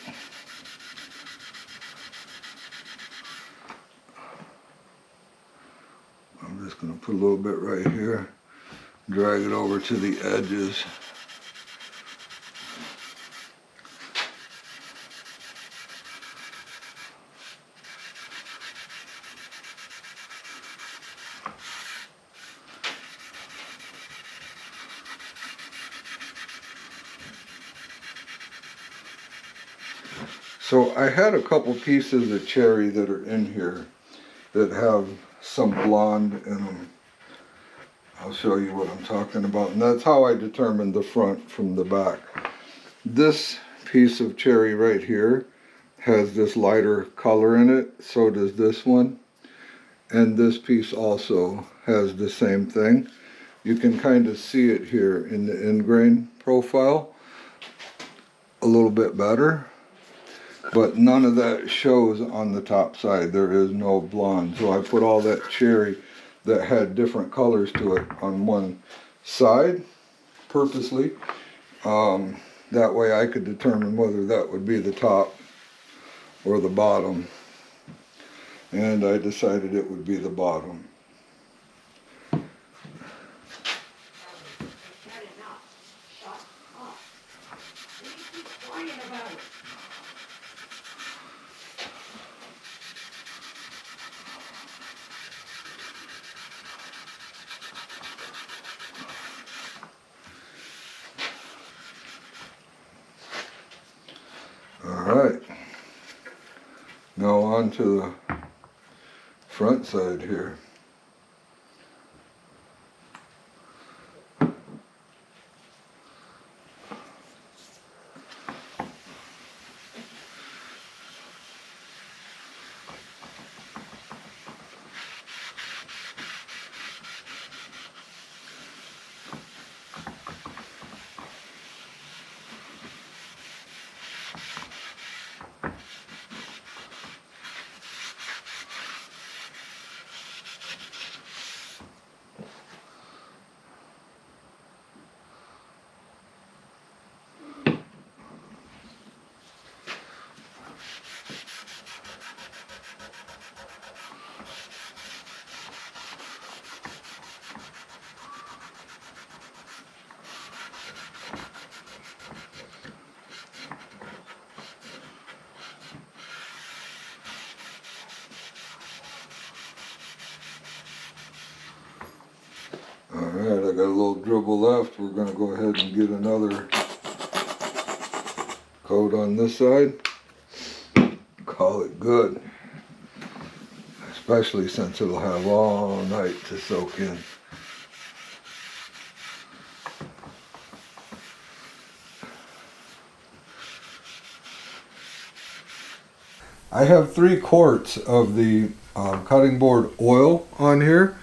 I'm just going to put a little bit right here, drag it over to the edges. So I had a couple pieces of cherry that are in here that have some blonde in them. I'll show you what I'm talking about, and that's how I determined the front from the back. This piece of cherry right here has this lighter color in it, so does this one, and this piece also has the same thing. You can kind of see it here in the end grain profile a little bit better, but none of that shows on the top side. There is no blonde, so I put all that cherry that had different colors to it on one side purposely. That way I could determine whether that would be the top or the bottom. And I decided it would be the bottom. Alright, now on to the front side here. Alright, I got a little dribble left. We're going to go ahead and get another coat on this side. Call it good. Especially since it'll have all night to soak in. I have 3 quarts of the cutting board oil on here,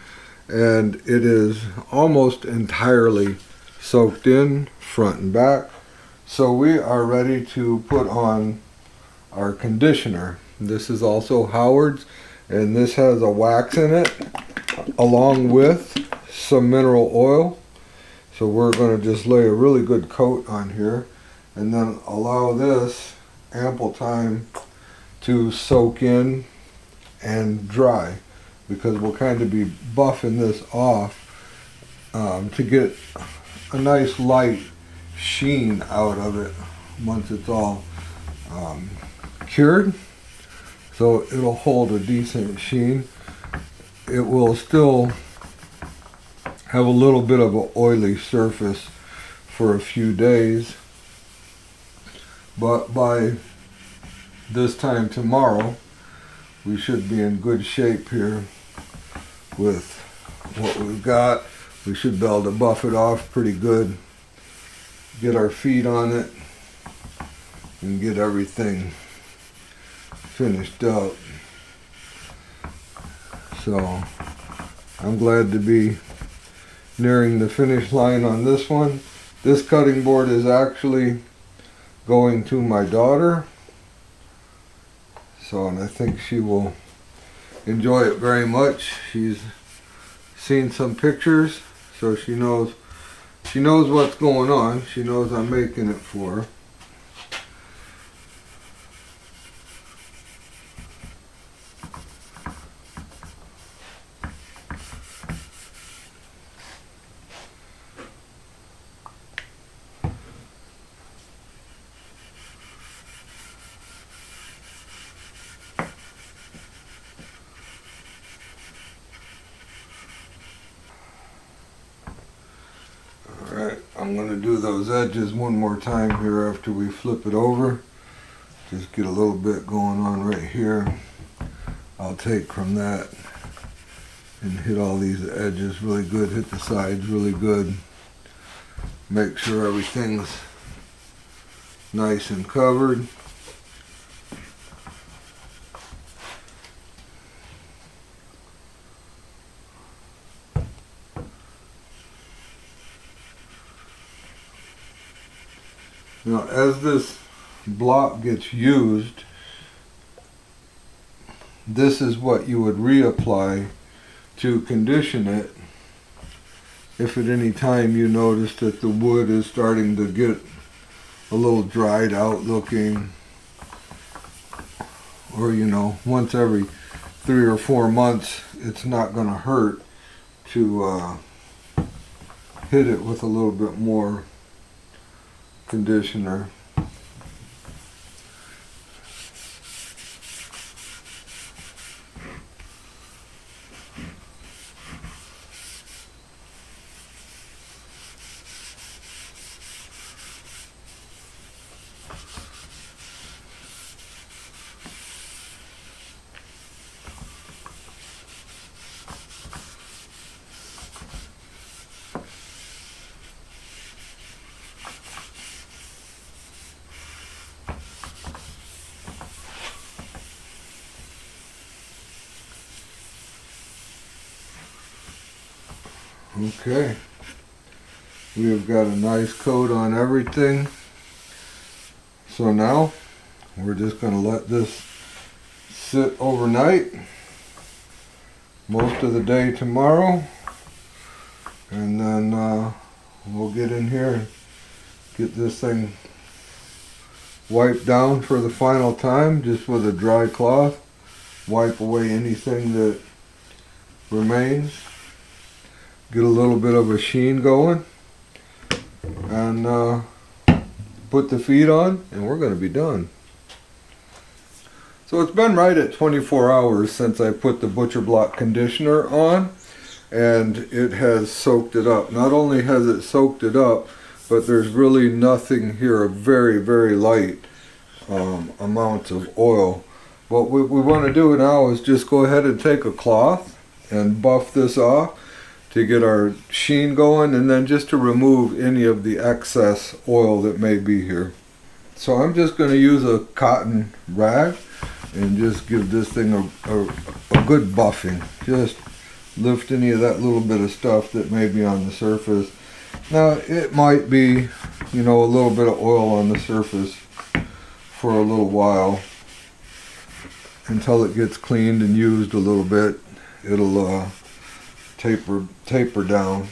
and it is almost entirely soaked in front and back. So we are ready to put on our conditioner. This is also Howard's, and this has a wax in it along with some mineral oil. So we're going to just lay a really good coat on here and then allow this ample time to soak in and dry, because we'll kind of be buffing this off to get a nice light sheen out of it once it's all cured. So it'll hold a decent sheen. It will still have a little bit of an oily surface for a few days, but by this time tomorrow we should be in good shape here with what we've got. We should be able to buff it off pretty good, get our feet on it, and get everything finished up. So I'm glad to be nearing the finish line on this one. This cutting board is actually going to my daughter, so, and I think she will enjoy it very much. She's seen some pictures, so she knows what's going on. She knows I'm making it for her. Alright, I'm going to do those edges one more time here after we flip it over. Just get a little bit going on right here. I'll take from that and hit all these edges really good, hit the sides really good. Make sure everything's nice and covered. Now, as this block gets used, this is what you would reapply to condition it if at any time you notice that the wood is starting to get a little dried out looking, or you know, once every 3 or 4 months, it's not going to hurt to hit it with a little bit more conditioner. Okay, we have got a nice coat on everything. So now we're just going to let this sit overnight, most of the day tomorrow, and then we'll get in here and get this thing wiped down for the final time, just with a dry cloth. Wipe away anything that remains. Get a little bit of a sheen going, and put the feet on, and we're going to be done. So it's been right at 24 hours since I put the butcher block conditioner on, and it has soaked it up. Not only has it soaked it up, but there's really nothing here, a very, very light amount of oil. What we want to do now is just go ahead and take a cloth and buff this off to get our sheen going, and then just to remove any of the excess oil that may be here. So I'm just going to use a cotton rag and just give this thing a good buffing. Just lift any of that little bit of stuff that may be on the surface. Now it might be, you know, a little bit of oil on the surface for a little while until it gets cleaned and used a little bit. It'll taper down.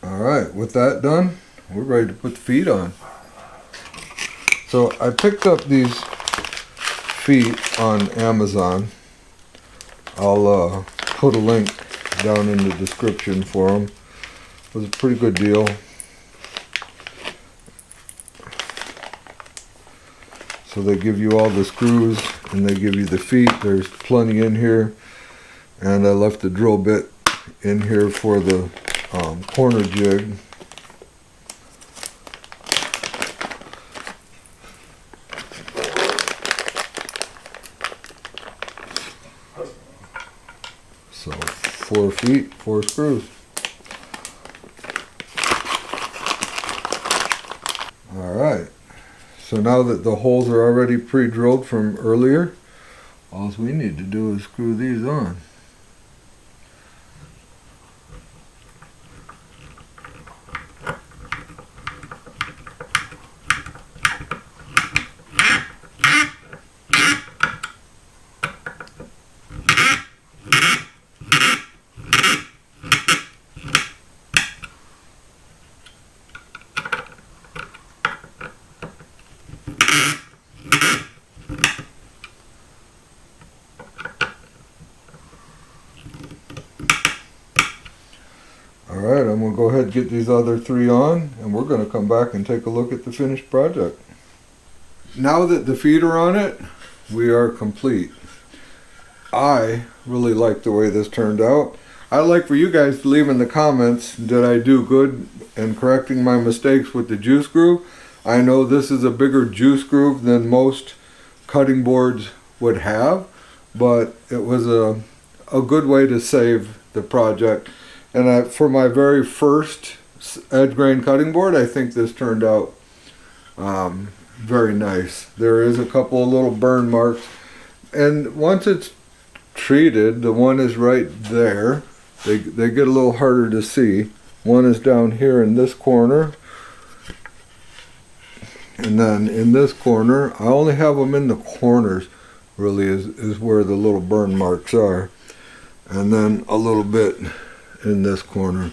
Alright, with that done, we're ready to put the feet on. So I picked up these feet on Amazon. I'll put a link down in the description for them. It was a pretty good deal. So they give you all the screws and they give you the feet. There's plenty in here, and I left the drill bit in here for the corner jig. So 4 feet, 4 screws. Alright, so now that the holes are already pre-drilled from earlier, all we need to do is screw these on. Alright, I'm going to go ahead and get these other 3 on, and we're going to come back and take a look at the finished project. Now that the feet are on it, we are complete. I really like the way this turned out. I'd like for you guys to leave in the comments, did I do good in correcting my mistakes with the juice groove? I know this is a bigger juice groove than most cutting boards would have, but it was a good way to save the project. And for my very first edge grain cutting board, I think this turned out very nice. There is a couple of little burn marks, and once it's treated, the one is right there. They get a little harder to see, One is down here in this corner. And then in this corner, I only have them in the corners, really, is where the little burn marks are. And then a little bit in this corner.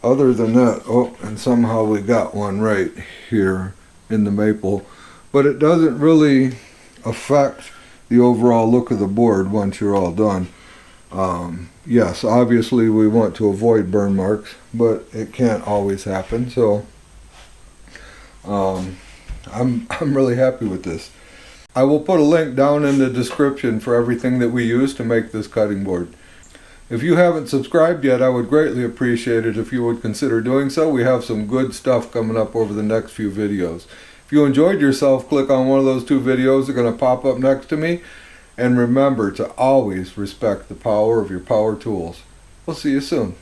Other than that, oh, and somehow we got one right here in the maple. But it doesn't really affect the overall look of the board once you're all done. Yes, obviously we want to avoid burn marks, but it can't always happen. So I'm really happy with this. I will put a link down in the description for everything that we use to make this cutting board. If you haven't subscribed yet, I would greatly appreciate it if you would consider doing so. We have some good stuff coming up over the next few videos. If you enjoyed yourself, click on one of those two videos. They're going to pop up next to me. And remember to always respect the power of your power tools. We'll see you soon.